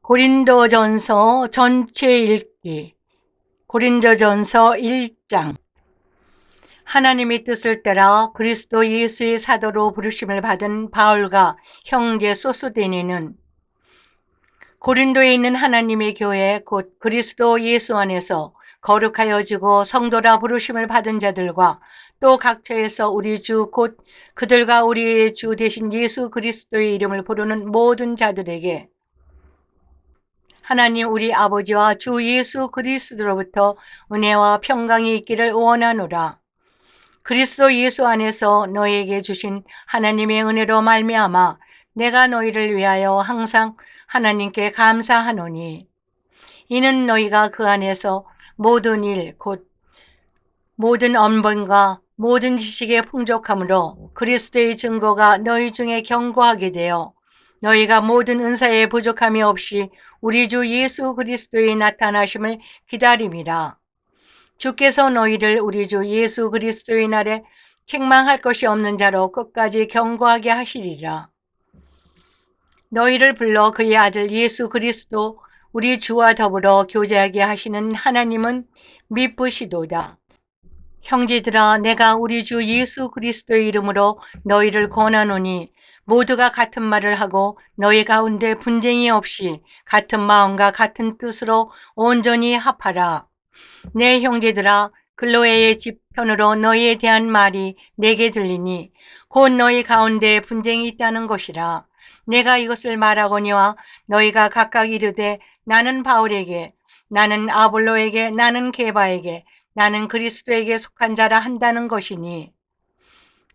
고린도전서 전체 읽기. 고린도전서 1장. 하나님의 뜻을 따라 그리스도 예수의 사도로 부르심을 받은 바울과 형제 소스데니는 고린도에 있는 하나님의 교회 곧 그리스도 예수 안에서 거룩하여지고 성도라 부르심을 받은 자들과 또 각처에서 우리 주 곧 그들과 우리의 주 되신 예수 그리스도의 이름을 부르는 모든 자들에게 하나님 우리 아버지와 주 예수 그리스도로부터 은혜와 평강이 있기를 원하노라. 그리스도 예수 안에서 너희에게 주신 하나님의 은혜로 말미암아 내가 너희를 위하여 항상 하나님께 감사하노니 이는 너희가 그 안에서 모든 일 곧 모든 언변과 모든 지식의 풍족함으로 그리스도의 증거가 너희 중에 견고하게 되어 너희가 모든 은사에 부족함이 없이 우리 주 예수 그리스도의 나타나심을 기다림이라. 주께서 너희를 우리 주 예수 그리스도의 날에 책망할 것이 없는 자로 끝까지 견고하게 하시리라. 너희를 불러 그의 아들 예수 그리스도 우리 주와 더불어 교제하게 하시는 하나님은 미쁘시도다. 형제들아, 내가 우리 주 예수 그리스도의 이름으로 너희를 권하노니 모두가 같은 말을 하고 너희 가운데 분쟁이 없이 같은 마음과 같은 뜻으로 온전히 합하라. 내 형제들아, 글로에의 집편으로 너희에 대한 말이 내게 들리니 곧 너희 가운데 분쟁이 있다는 것이라. 내가 이것을 말하거니와 너희가 각각 이르되 나는 바울에게, 나는 아볼로에게, 나는 게바에게, 나는 그리스도에게 속한 자라 한다는 것이니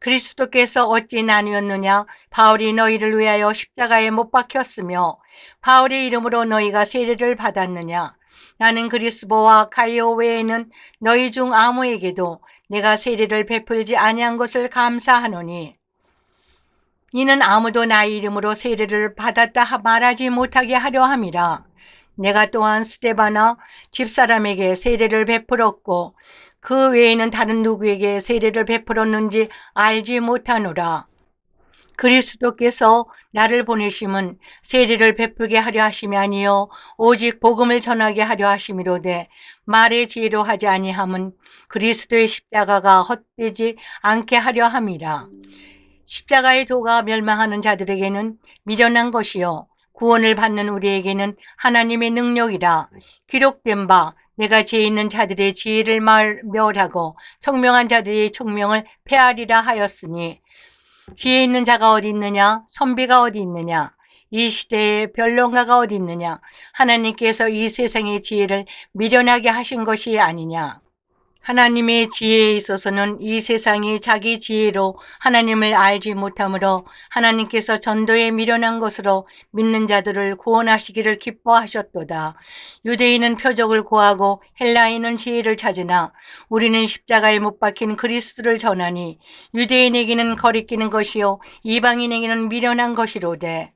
그리스도께서 어찌 나뉘었느냐? 바울이 너희를 위하여 십자가에 못 박혔으며 바울의 이름으로 너희가 세례를 받았느냐? 나는 그리스도와 가이오 외에는 너희 중 아무에게도 내가 세례를 베풀지 아니한 것을 감사하노니 이는 아무도 나의 이름으로 세례를 받았다 말하지 못하게 하려 함이라. 내가 또한 스데바나 집사람에게 세례를 베풀었고 그 외에는 다른 누구에게 세례를 베풀었는지 알지 못하노라. 그리스도께서 나를 보내심은 세례를 베풀게 하려 하심이 아니요 오직 복음을 전하게 하려 하심이로되 말의 지혜로 하지 아니함은 그리스도의 십자가가 헛되지 않게 하려 함이라. 십자가의 도가 멸망하는 자들에게는 미련한 것이요 구원을 받는 우리에게는 하나님의 능력이라. 기록된 바 내가 지혜 있는 자들의 지혜를 멸하고 청명한 자들의 청명을 폐하리라 하였으니 지혜 있는 자가 어디 있느냐? 선비가 어디 있느냐? 이 시대에 변론가가 어디 있느냐? 하나님께서 이 세상의 지혜를 미련하게 하신 것이 아니냐? 하나님의 지혜에 있어서는 이 세상이 자기 지혜로 하나님을 알지 못하므로 하나님께서 전도에 미련한 것으로 믿는 자들을 구원하시기를 기뻐하셨도다. 유대인은 표적을 구하고 헬라인은 지혜를 찾으나 우리는 십자가에 못 박힌 그리스도를 전하니 유대인에게는 거리끼는 것이요 이방인에게는 미련한 것이로되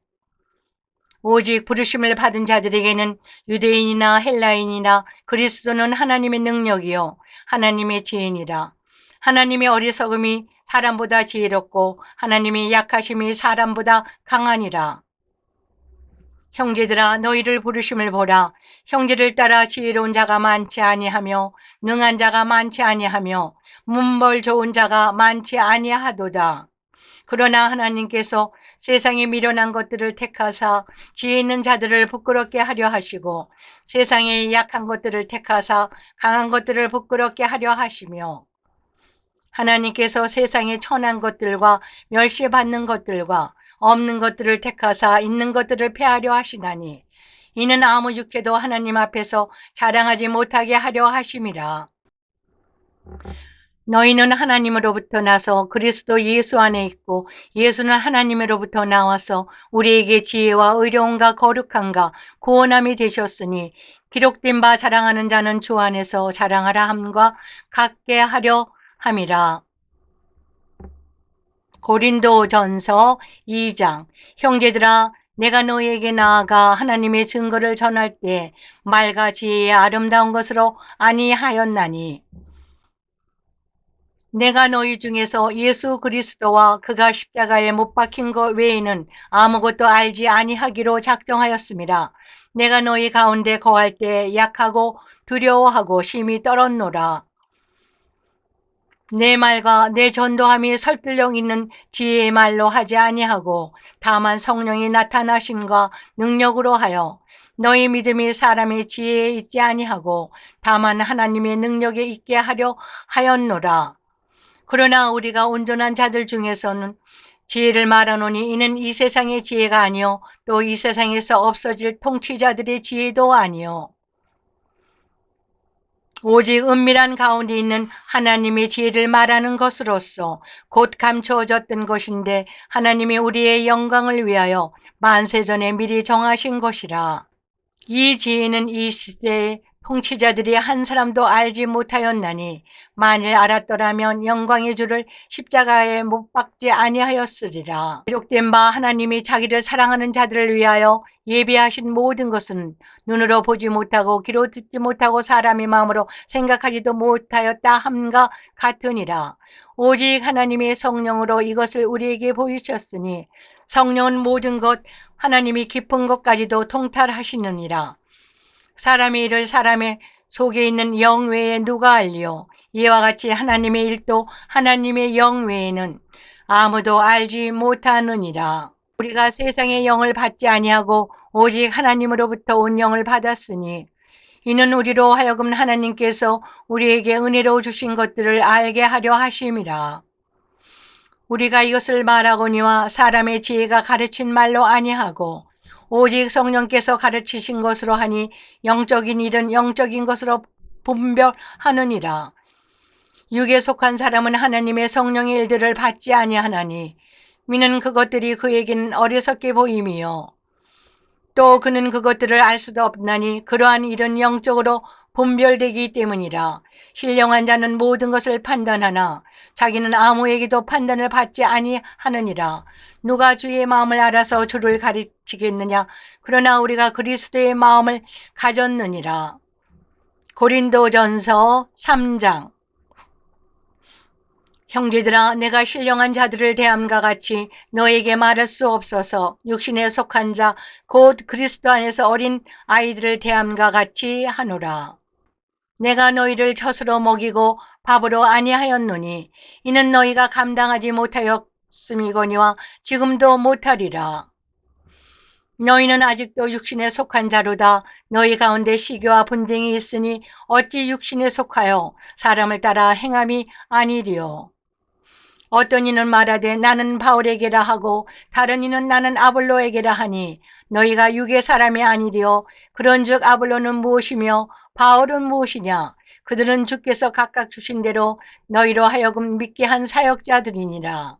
오직 부르심을 받은 자들에게는 유대인이나 헬라인이나 그리스도는 하나님의 능력이요 하나님의 지혜니라. 하나님의 어리석음이 사람보다 지혜롭고 하나님의 약하심이 사람보다 강하니라. 형제들아, 너희를 부르심을 보라. 형제를 따라 지혜로운 자가 많지 아니하며 능한 자가 많지 아니하며 문벌 좋은 자가 많지 아니하도다. 그러나 하나님께서 세상에 미련한 것들을 택하사 지혜 있는 자들을 부끄럽게 하려 하시고 세상에 약한 것들을 택하사 강한 것들을 부끄럽게 하려 하시며 하나님께서 세상에 천한 것들과 멸시받는 것들과 없는 것들을 택하사 있는 것들을 폐하려 하시나니 이는 아무 육체도 하나님 앞에서 자랑하지 못하게 하려 하심이라. 너희는 하나님으로부터 나서 그리스도 예수 안에 있고 예수는 하나님으로부터 나와서 우리에게 지혜와 의로움과 거룩함과 구원함이 되셨으니 기록된 바 자랑하는 자는 주 안에서 자랑하라 함과 같게 하려 함이라. 고린도전서 2장. 형제들아, 내가 너희에게 나아가 하나님의 증거를 전할 때 말과 지혜의 아름다운 것으로 아니하였나니 내가 너희 중에서 예수 그리스도와 그가 십자가에 못 박힌 것 외에는 아무것도 알지 아니하기로 작정하였습니다. 내가 너희 가운데 거할 때 약하고 두려워하고 심히 떨었노라. 내 말과 내 전도함이 설득력 있는 지혜의 말로 하지 아니하고 다만 성령이 나타나심과 능력으로 하여 너희 믿음이 사람의 지혜에 있지 아니하고 다만 하나님의 능력에 있게 하려 하였노라. 그러나 우리가 온전한 자들 중에서는 지혜를 말하노니 이는 이 세상의 지혜가 아니요 또 이 세상에서 없어질 통치자들의 지혜도 아니요 오직 은밀한 가운데 있는 하나님의 지혜를 말하는 것으로서 곧 감추어졌던 것인데 하나님이 우리의 영광을 위하여 만세전에 미리 정하신 것이라. 이 지혜는 이 시대의 통치자들이 한 사람도 알지 못하였나니 만일 알았더라면 영광의 주를 십자가에 못 박지 아니하였으리라. 기록된 바 하나님이 자기를 사랑하는 자들을 위하여 예비하신 모든 것은 눈으로 보지 못하고 귀로 듣지 못하고 사람의 마음으로 생각하지도 못하였다 함과 같으니라. 오직 하나님의 성령으로 이것을 우리에게 보이셨으니 성령은 모든 것 하나님이 깊은 것까지도 통달하시느니라. 사람의 일을 사람의 속에 있는 영 외에 누가 알리요? 이와 같이 하나님의 일도 하나님의 영 외에는 아무도 알지 못하느니라. 우리가 세상의 영을 받지 아니하고 오직 하나님으로부터 온 영을 받았으니 이는 우리로 하여금 하나님께서 우리에게 은혜로 주신 것들을 알게 하려 하심이라. 우리가 이것을 말하거니와 사람의 지혜가 가르친 말로 아니하고 오직 성령께서 가르치신 것으로 하니 영적인 일은 영적인 것으로 분별하느니라. 육에 속한 사람은 하나님의 성령의 일들을 받지 아니하나니 이는 그것들이 그에게는 어리석게 보임이요 또 그는 그것들을 알 수도 없나니 그러한 일은 영적으로 분별되기 때문이라. 신령한 자는 모든 것을 판단하나 자기는 아무에게도 판단을 받지 아니하느니라. 누가 주의 마음을 알아서 주를 가르치겠느냐? 그러나 우리가 그리스도의 마음을 가졌느니라. 고린도전서 3장. 형제들아, 내가 신령한 자들을 대함과 같이 너에게 말할 수 없어서 육신에 속한 자 곧 그리스도 안에서 어린 아이들을 대함과 같이 하노라. 내가 너희를 젖으로 먹이고 밥으로 아니하였노니 이는 너희가 감당하지 못하였음이거니와 지금도 못하리라. 너희는 아직도 육신에 속한 자로다. 너희 가운데 시기와 분쟁이 있으니 어찌 육신에 속하여 사람을 따라 행함이 아니리요. 어떤 이는 말하되 나는 바울에게라 하고 다른 이는 나는 아볼로에게라 하니 너희가 육의 사람이 아니리요. 그런즉 아볼로는 무엇이며 바울은 무엇이냐? 그들은 주께서 각각 주신 대로 너희로 하여금 믿게 한 사역자들이니라.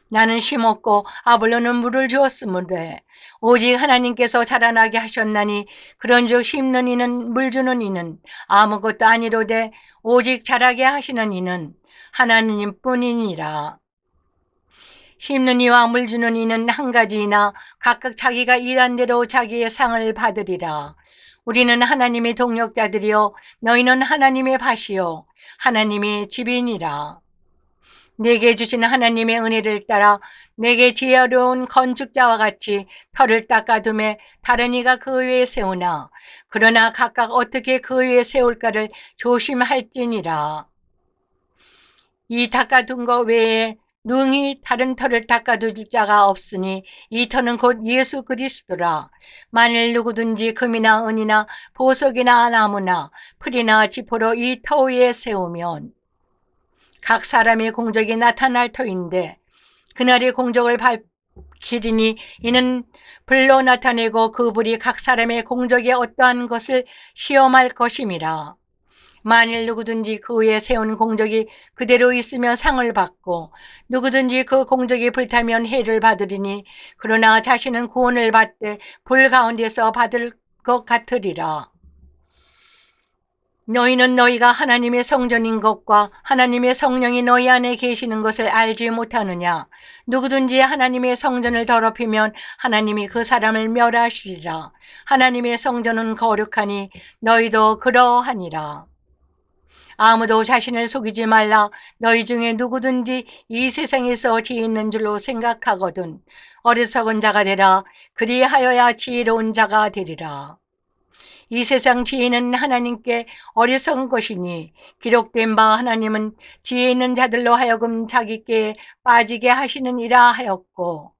나는 심었고 아볼로는 물을 주었으므되 오직 하나님께서 자라나게 하셨나니 그런즉 심는 이는 물 주는 이는 아무것도 아니로되 오직 자라게 하시는 이는 하나님뿐이니라. 심는 이와 물 주는 이는 한 가지이나 각각 자기가 일한 대로 자기의 상을 받으리라. 우리는 하나님의 동역자들이요 너희는 하나님의 밭이요 하나님의 집이니라. 내게 주신 하나님의 은혜를 따라 내게 지혜로운 건축자와 같이 터를 닦아둠에 다른 이가 그 위에 세우나 그러나 각각 어떻게 그 위에 세울까를 조심할지니라. 이 닦아둔 것 외에 능히 다른 터를 닦아둘 자가 없으니 이 터는 곧 예수 그리스도라. 만일 누구든지 금이나 은이나 보석이나 나무나 풀이나 지포로 이 터 위에 세우면 각 사람의 공적이 나타날 터인데 그날의 공적을 밝히리니 이는 불로 나타내고 그 불이 각 사람의 공적에 어떠한 것을 시험할 것임이라. 만일 누구든지 그 위에 세운 공적이 그대로 있으면 상을 받고 누구든지 그 공적이 불타면 해를 받으리니 그러나 자신은 구원을 받되 불 가운데서 받을 것 같으리라. 너희는 너희가 하나님의 성전인 것과 하나님의 성령이 너희 안에 계시는 것을 알지 못하느냐? 누구든지 하나님의 성전을 더럽히면 하나님이 그 사람을 멸하시리라. 하나님의 성전은 거룩하니 너희도 그러하니라. 아무도 자신을 속이지 말라. 너희 중에 누구든지 이 세상에서 지혜 있는 줄로 생각하거든 어리석은 자가 되라. 그리하여야 지혜로운 자가 되리라. 이 세상 지혜는 하나님께 어리석은 것이니 기록된 바 하나님은 지혜 있는 자들로 하여금 자기께 빠지게 하시느니라 하였고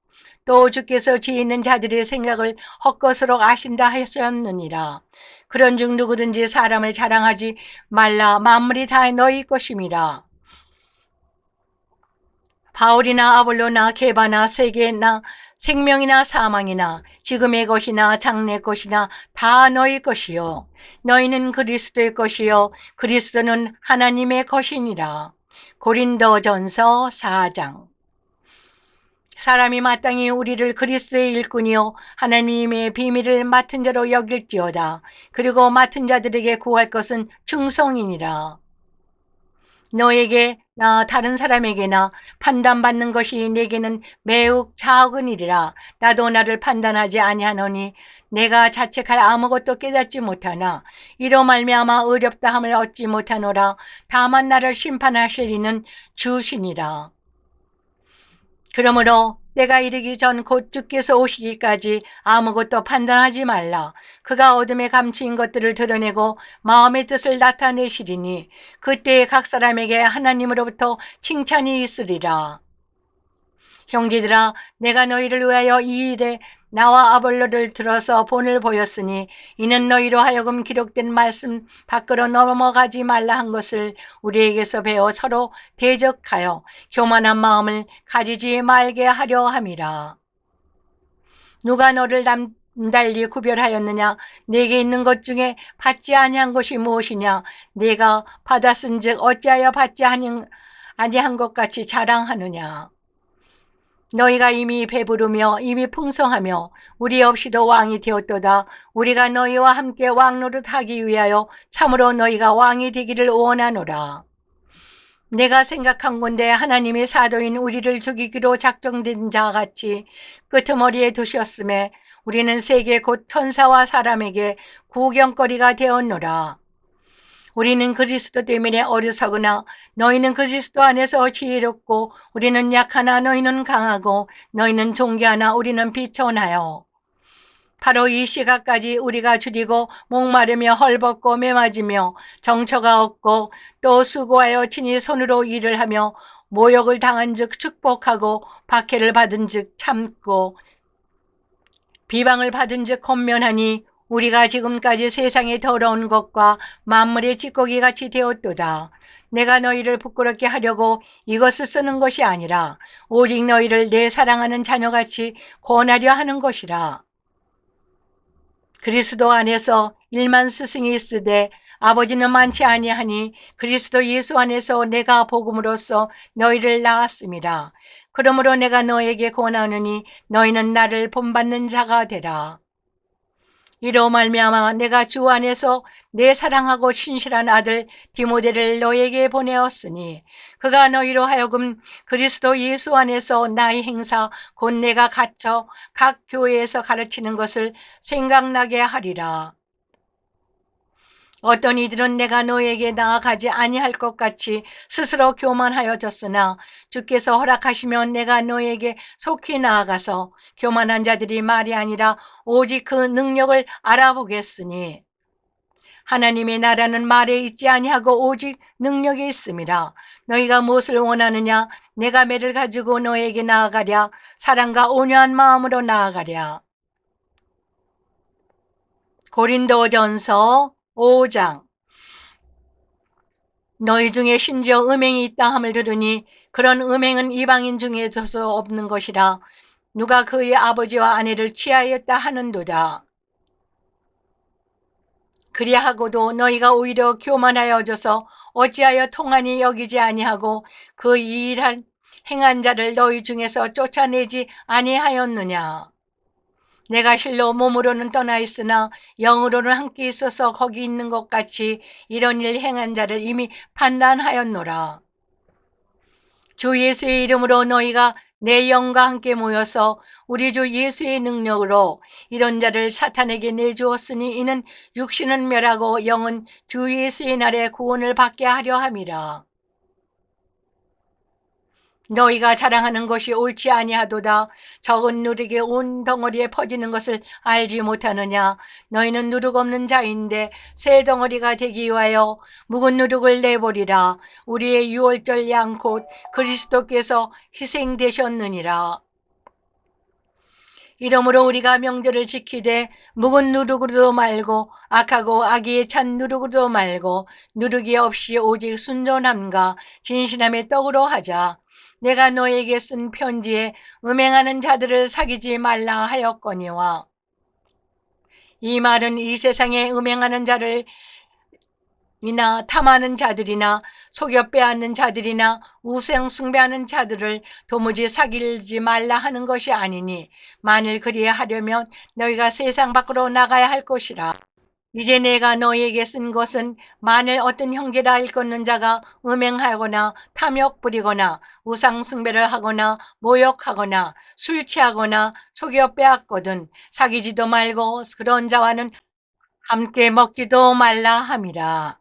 또 주께서 지혜 있는 자들의 생각을 헛것으로 아신다 하셨느니라. 그런즉 누구든지 사람을 자랑하지 말라. 만물이 다 너희 것임이라. 바울이나 아볼로나 게바나 세계나 생명이나 사망이나 지금의 것이나 장래 것이나 다 너희 것이요 너희는 그리스도의 것이요 그리스도는 하나님의 것이니라. 고린도전서 4장. 사람이 마땅히 우리를 그리스도의 일꾼이요 하나님의 비밀을 맡은 자로 여길지어다. 그리고 맡은 자들에게 구할 것은 충성이니라. 너에게나 다른 사람에게나 판단받는 것이 내게는 매우 작은 일이라. 나도 나를 판단하지 아니하노니 내가 자책할 아무것도 깨닫지 못하나 이로 말미암아 어렵다 함을 얻지 못하노라. 다만 나를 심판하실 이는 주시니라. 그러므로 때가 이르기 전 곧 주께서 오시기까지 아무것도 판단하지 말라. 그가 어둠에 감추인 것들을 드러내고 마음의 뜻을 나타내시리니 그때에 각 사람에게 하나님으로부터 칭찬이 있으리라. 형제들아, 내가 너희를 위하여 이 일에 나와 아볼로를 들어서 본을 보였으니 이는 너희로 하여금 기록된 말씀 밖으로 넘어가지 말라 한 것을 우리에게서 배워 서로 대적하여 교만한 마음을 가지지 말게 하려 함이라. 누가 너를 남달리 구별하였느냐? 내게 있는 것 중에 받지 아니한 것이 무엇이냐? 내가 받았은즉 어찌하여 받지 아니한 것 같이 자랑하느냐? 너희가 이미 배부르며 이미 풍성하며 우리 없이도 왕이 되었도다. 우리가 너희와 함께 왕노릇하기 위하여 참으로 너희가 왕이 되기를 원하노라. 내가 생각한 건대 하나님이 사도인 우리를 죽이기로 작정된 자 같이 끄트머리에 두셨음에 우리는 세계 곧 천사와 사람에게 구경거리가 되었노라. 우리는 그리스도 때문에 어리석으나 너희는 그리스도 안에서 지혜롭고 우리는 약하나 너희는 강하고 너희는 존귀하나 우리는 비천하여 바로 이 시각까지 우리가 줄이고 목마르며 헐벗고 메맞으며 정처가 없고 또 수고하여 친히 손으로 일을 하며 모욕을 당한 즉 축복하고 박해를 받은 즉 참고 비방을 받은 즉 권면하니 우리가 지금까지 세상의 더러운 것과 만물의 찌꺼기 같이 되었도다. 내가 너희를 부끄럽게 하려고 이것을 쓰는 것이 아니라 오직 너희를 내 사랑하는 자녀같이 권하려 하는 것이라. 그리스도 안에서 일만 스승이 있으되 아버지는 많지 아니하니 그리스도 예수 안에서 내가 복음으로써 너희를 낳았습니다. 그러므로 내가 너에게 권하노니 너희는 나를 본받는 자가 되라. 이로 말미암아 내가 주 안에서 내 사랑하고 신실한 아들 디모데를 너에게 보내었으니 그가 너희로 하여금 그리스도 예수 안에서 나의 행사 곧 내가 갇혀 각 교회에서 가르치는 것을 생각나게 하리라. 어떤 이들은 내가 너에게 나아가지 아니할 것 같이 스스로 교만하여졌으나 주께서 허락하시면 내가 너에게 속히 나아가서 교만한 자들이 말이 아니라 오직 그 능력을 알아보겠으니 하나님의 나라는 말에 있지 아니하고 오직 능력에 있음이라. 너희가 무엇을 원하느냐? 내가 매를 가지고 너에게 나아가랴. 사랑과 온유한 마음으로 나아가랴. 고린도전서 5장. 너희 중에 심지어 음행이 있다 함을 들으니 그런 음행은 이방인 중에서도 없는 것이라. 누가 그의 아버지와 아내를 취하였다 하는도다. 그리하고도 너희가 오히려 교만하여져서 어찌하여 통한이 여기지 아니하고 그 이일한 행한 자를 너희 중에서 쫓아내지 아니하였느냐. 내가 실로 몸으로는 떠나 있으나 영으로는 함께 있어서 거기 있는 것 같이 이런 일 행한 자를 이미 판단하였노라. 주 예수의 이름으로 너희가 내 영과 함께 모여서 우리 주 예수의 능력으로 이런 자를 사탄에게 내주었으니 이는 육신은 멸하고 영은 주 예수의 날에 구원을 받게 하려 함이라. 너희가 자랑하는 것이 옳지 아니하도다. 적은 누룩이 온 덩어리에 퍼지는 것을 알지 못하느냐. 너희는 누룩 없는 자인데 새 덩어리가 되기 위하여 묵은 누룩을 내버리라. 우리의 유월절 양 곧 그리스도께서 희생되셨느니라. 이러므로 우리가 명절을 지키되 묵은 누룩으로도 말고 악하고 악의에 찬 누룩으로도 말고 누룩이 없이 오직 순전함과 진실함의 떡으로 하자. 내가 너에게 쓴 편지에 음행하는 자들을 사귀지 말라 하였거니와 이 말은 이 세상에 음행하는 자를 이나 탐하는 자들이나 속여 빼앗는 자들이나 우상 숭배하는 자들을 도무지 사귀지 말라 하는 것이 아니니 만일 그리하려면 너희가 세상 밖으로 나가야 할 것이라. 이제 내가 너희에게 쓴 것은 만일 어떤 형제라 일컫는 자가 음행하거나 탐욕 부리거나 우상 숭배를 하거나 모욕하거나 술 취하거나 속여 빼앗거든 사귀지도 말고 그런 자와는 함께 먹지도 말라 함이라.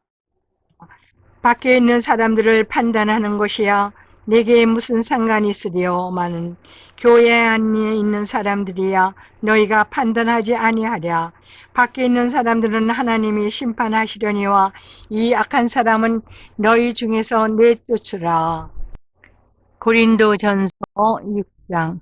밖에 있는 사람들을 판단하는 것이야 내게 무슨 상관이 있으리요마는 교회 안에 있는 사람들이야 너희가 판단하지 아니하랴. 밖에 있는 사람들은 하나님이 심판하시려니와 이 악한 사람은 너희 중에서 내쫓으라. 고린도전서 6장.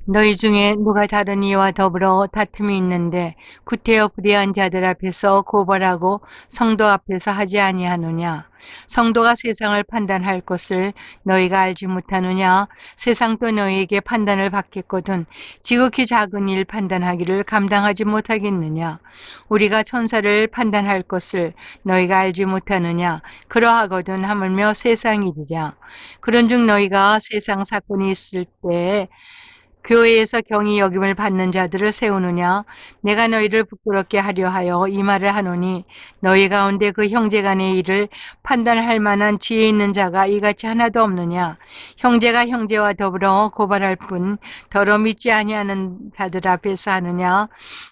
너희 중에 누가 다른 이와 더불어 다툼이 있는데 구태여 불의한 자들 앞에서 고발하고 성도 앞에서 하지 아니하느냐. 성도가 세상을 판단할 것을 너희가 알지 못하느냐. 세상도 너희에게 판단을 받겠거든 지극히 작은 일 판단하기를 감당하지 못하겠느냐. 우리가 천사를 판단할 것을 너희가 알지 못하느냐. 그러하거든 하물며 세상 일이랴. 그런즉 너희가 세상 사건이 있을 때 교회에서 경히 여김을 받는 자들을 세우느냐. 내가 너희를 부끄럽게 하려 하여 이 말을 하노니 너희 가운데 그 형제 간의 일을 판단할 만한 지혜 있는 자가 이같이 하나도 없느냐. 형제가 형제와 더불어 고발할 뿐 더러 믿지 아니하는 자들 앞에서 하느냐.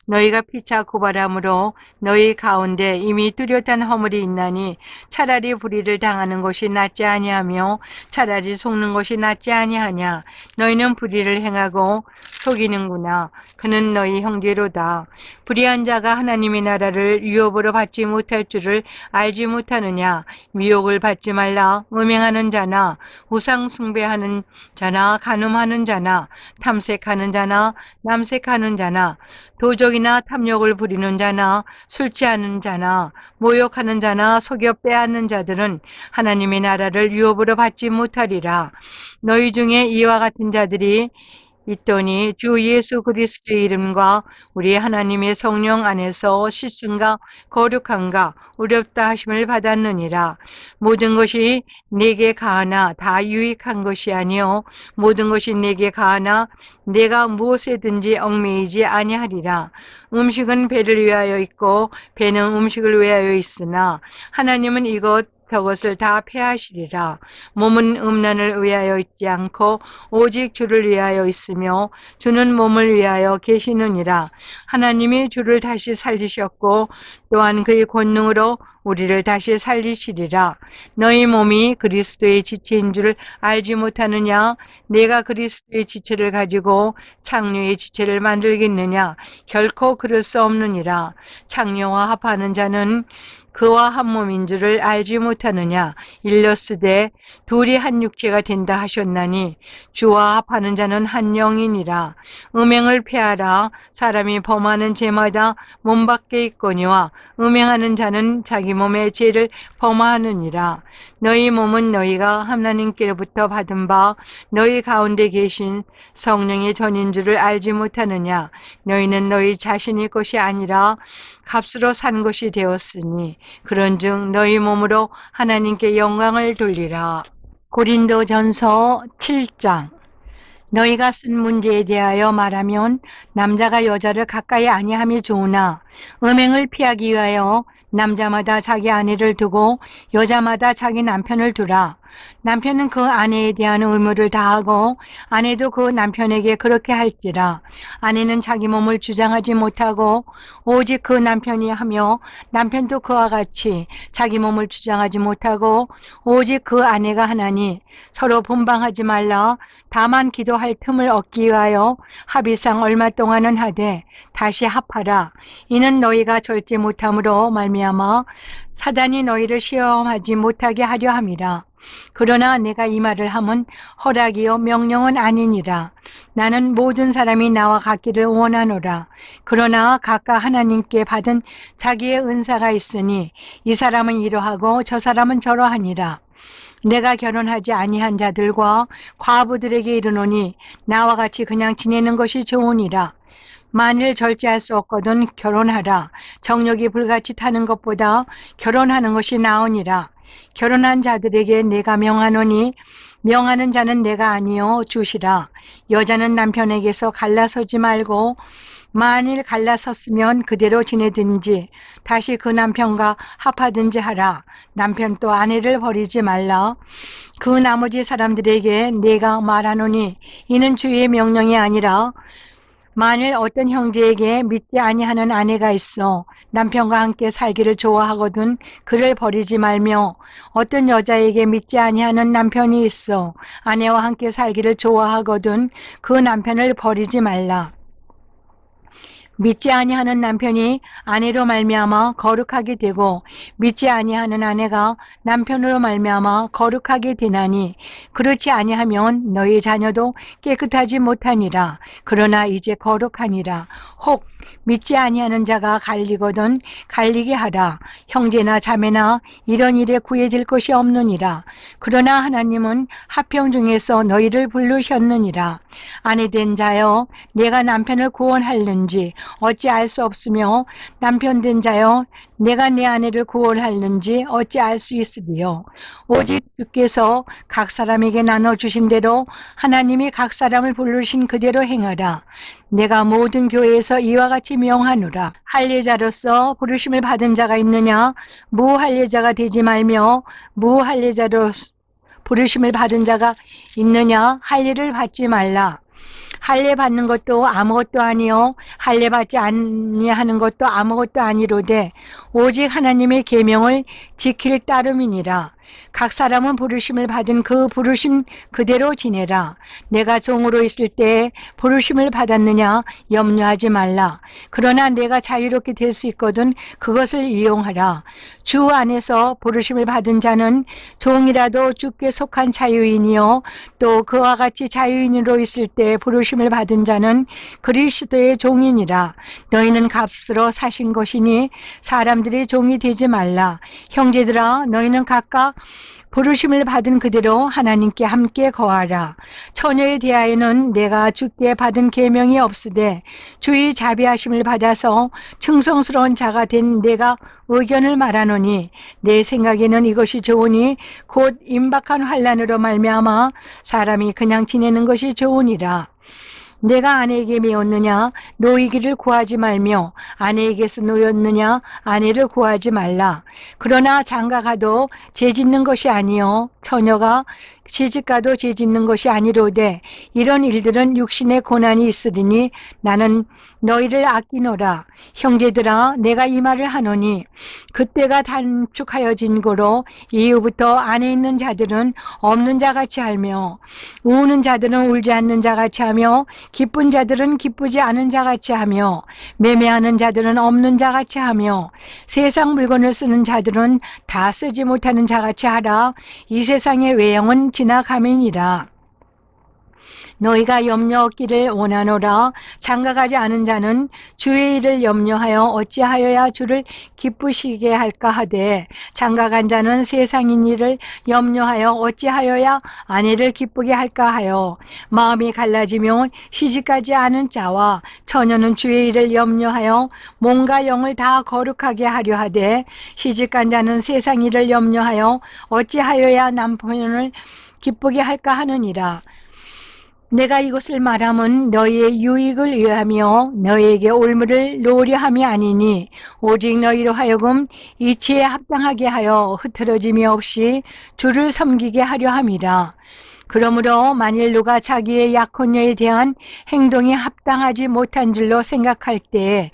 너희가 피차 고발함으로 너희 가운데 이미 뚜렷한 허물이 있나니 차라리 불의를 당하는 것이 낫지 아니하며 차라리 속는 것이 낫지 아니하냐. 너희는 불의를 행하고 속이는구나. 그는 너희 형제로다. 불의한 자가 하나님의 나라를 유업으로 받지 못할 줄을 알지 못하느냐. 미혹을 받지 말라. 음행하는 자나 우상 숭배하는 자나 간음하는 자나 탐색하는 자나 남색하는 자나 도적이나 탐욕을 부리는 자나 술 취하는 자나 모욕하는 자나 속여 빼앗는 자들은 하나님의 나라를 유업으로 받지 못하리라. 너희 중에 이와 같은 자들이 있더니 주 예수 그리스도의 이름과 우리 하나님의 성령 안에서 씻음과 거룩함과 의롭다 하심을 받았느니라. 모든 것이 내게 가하나 다 유익한 것이 아니요 모든 것이 내게 가하나 내가 무엇에든지 얽매이지 아니하리라. 음식은 배를 위하여 있고 배는 음식을 위하여 있으나 하나님은 저것을 다 폐하시리라. 몸은 음란을 위하여 있지 않고 오직 주를 위하여 있으며 주는 몸을 위하여 계시느니라. 하나님이 주를 다시 살리셨고 또한 그의 권능으로 우리를 다시 살리시리라. 너희 몸이 그리스도의 지체인 줄 알지 못하느냐. 내가 그리스도의 지체를 가지고 창녀의 지체를 만들겠느냐. 결코 그럴 수 없느니라. 창녀와 합하는 자는 그와 한 몸인 줄을 알지 못하느냐. 일러스되 둘이 한 육체가 된다 하셨나니 주와 합하는 자는 한 영이니라. 음행을 피하라. 사람이 범하는 죄마다 몸 밖에 있거니와 음행하는 자는 자기 몸의 죄를 범하느니라. 너희 몸은 너희가 하나님께로부터 받은 바 너희 가운데 계신 성령의 전인 줄을 알지 못하느냐. 너희는 너희 자신의 것이 아니라 값으로 산 것이 되었으니 그런즉 너희 몸으로 하나님께 영광을 돌리라. 고린도전서 7장. 너희가 쓴 문제에 대하여 말하면 남자가 여자를 가까이 아니함이 좋으나 음행을 피하기 위하여 남자마다 자기 아내를 두고 여자마다 자기 남편을 두라. 남편은 그 아내에 대한 의무를 다하고 아내도 그 남편에게 그렇게 할지라. 아내는 자기 몸을 주장하지 못하고 오직 그 남편이 하며 남편도 그와 같이 자기 몸을 주장하지 못하고 오직 그 아내가 하나니 서로 분방하지 말라. 다만 기도할 틈을 얻기 위하여 합의상 얼마 동안은 하되 다시 합하라. 이는 너희가 절제 못함으로 말미암아 사단이 너희를 시험하지 못하게 하려 함이라. 그러나 내가 이 말을 함은 허락이요 명령은 아니니라. 나는 모든 사람이 나와 같기를 원하노라. 그러나 각각 하나님께 받은 자기의 은사가 있으니 이 사람은 이러하고 저 사람은 저러하니라. 내가 결혼하지 아니한 자들과 과부들에게 이르노니 나와 같이 그냥 지내는 것이 좋으니라. 만일 절제할 수 없거든 결혼하라. 정욕이 불같이 타는 것보다 결혼하는 것이 나으니라. 결혼한 자들에게 내가 명하노니 명하는 자는 내가 아니요 주시라. 여자는 남편에게서 갈라서지 말고 만일 갈라섰으면 그대로 지내든지 다시 그 남편과 합하든지 하라. 남편 또 아내를 버리지 말라. 그 나머지 사람들에게 내가 말하노니 이는 주의 명령이 아니라 만일 어떤 형제에게 믿지 아니하는 아내가 있어 남편과 함께 살기를 좋아하거든 그를 버리지 말며 어떤 여자에게 믿지 아니하는 남편이 있어 아내와 함께 살기를 좋아하거든 그 남편을 버리지 말라. 믿지 아니하는 남편이 아내로 말미암아 거룩하게 되고 믿지 아니하는 아내가 남편으로 말미암아 거룩하게 되나니 그렇지 아니하면 너희 자녀도 깨끗하지 못하니라. 그러나 이제 거룩하니라. 혹 믿지 아니하는 자가 갈리거든 갈리게 하라. 형제나 자매나 이런 일에 구애될 것이 없느니라. 그러나 하나님은 화평 중에서 너희를 부르셨느니라. 아내된 자여 내가 남편을 구원할는지 어찌 알 수 없으며 남편 된 자여 내가 내 아내를 구원할는지 어찌 알 수 있으리요. 오직 주께서 각 사람에게 나눠주신 대로 하나님이 각 사람을 부르신 그대로 행하라. 내가 모든 교회에서 이와 같이 명하노라. 할례자로서 부르심을 받은 자가 있느냐 무할례자가 되지 말며 무할례자로 부르심을 받은 자가 있느냐 할례를 받지 말라. 할례 받는 것도 아무것도 아니요 할례 받지 아니하는 것도 아무것도 아니로되 오직 하나님의 계명을 지킬 따름이니라. 각 사람은 부르심을 받은 그 부르심 그대로 지내라. 내가 종으로 있을 때 부르심을 받았느냐 염려하지 말라. 그러나 내가 자유롭게 될 수 있거든 그것을 이용하라. 주 안에서 부르심을 받은 자는 종이라도 주께 속한 자유인이요 또 그와 같이 자유인으로 있을 때 부르심을 받은 자는 그리스도의 종이니라. 너희는 값으로 사신 것이니 사람들의 종이 되지 말라. 형제들아 너희는 각각 부르심을 받은 그대로 하나님께 함께 거하라. 처녀에 대하여는 내가 주께 받은 계명이 없으되 주의 자비하심을 받아서 충성스러운 자가 된 내가 의견을 말하노니 내 생각에는 이것이 좋으니 곧 임박한 환난으로 말미암아 사람이 그냥 지내는 것이 좋으니라. 내가 아내에게 메었느냐 노이기를 구하지 말며 아내에게서 놓였느냐 아내를 구하지 말라. 그러나 장가가도 죄짓는 것이 아니요 처녀가 시집가도 죄짓는 것이 아니로되 이런 일들은 육신의 고난이 있으리니 나는 너희를 아끼노라. 형제들아 내가 이 말을 하노니 그때가 단축하여진 고로 이후부터 안에 있는 자들은 없는 자같이 하며 우는 자들은 울지 않는 자같이 하며 기쁜 자들은 기쁘지 않은 자같이 하며 매매하는 자들은 없는 자같이 하며 세상 물건을 쓰는 자들은 다 쓰지 못하는 자같이 하라. 이 세상의 외형은 지나감이니라. 너희가 염려 없기를 원하노라. 장가가지 않은 자는 주의 일을 염려하여 어찌하여야 주를 기쁘시게 할까 하되 장가간 자는 세상인 일을 염려하여 어찌하여야 아내를 기쁘게 할까 하여 마음이 갈라지며 시집가지 않은 자와 처녀는 주의 일을 염려하여 몸과 영을 다 거룩하게 하려 하되 시집간 자는 세상 일을 염려하여 어찌하여야 남편을 기쁘게 할까 하느니라. 내가 이것을 말함은 너희의 유익을 위하며 너희에게 올무를 놓으려 함이 아니니 오직 너희로 하여금 이치에 합당하게 하여 흐트러짐이 없이 주를 섬기게 하려 함이라. 그러므로 만일 누가 자기의 약혼녀에 대한 행동이 합당하지 못한 줄로 생각할 때에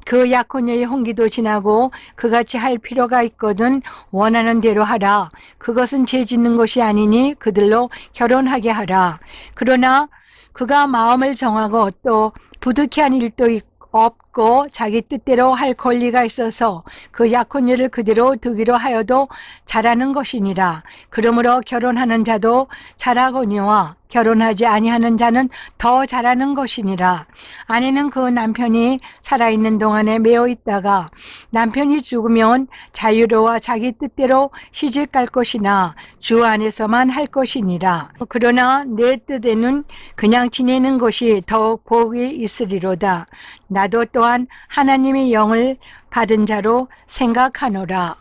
그 약혼녀의 홍기도 지나고 그같이 할 필요가 있거든 원하는 대로 하라. 그것은 죄 짓는 것이 아니니 그들로 결혼하게 하라. 그러나 그가 마음을 정하고 또 부득이한 일도 없고 자기 뜻대로 할 권리가 있어서 그 약혼녀를 그대로 두기로 하여도 잘하는 것이니라. 그러므로 결혼하는 자도 잘하거니와 결혼하지 아니하는 자는 더 잘하는 것이니라. 아내는 그 남편이 살아있는 동안에 매어 있다가 남편이 죽으면 자유로워 자기 뜻대로 시집갈 것이나 주 안에서만 할 것이니라. 그러나 내 뜻에는 그냥 지내는 것이 더욱 복이 있으리로다. 나도 또한 하나님의 영을 받은 자로 생각하노라.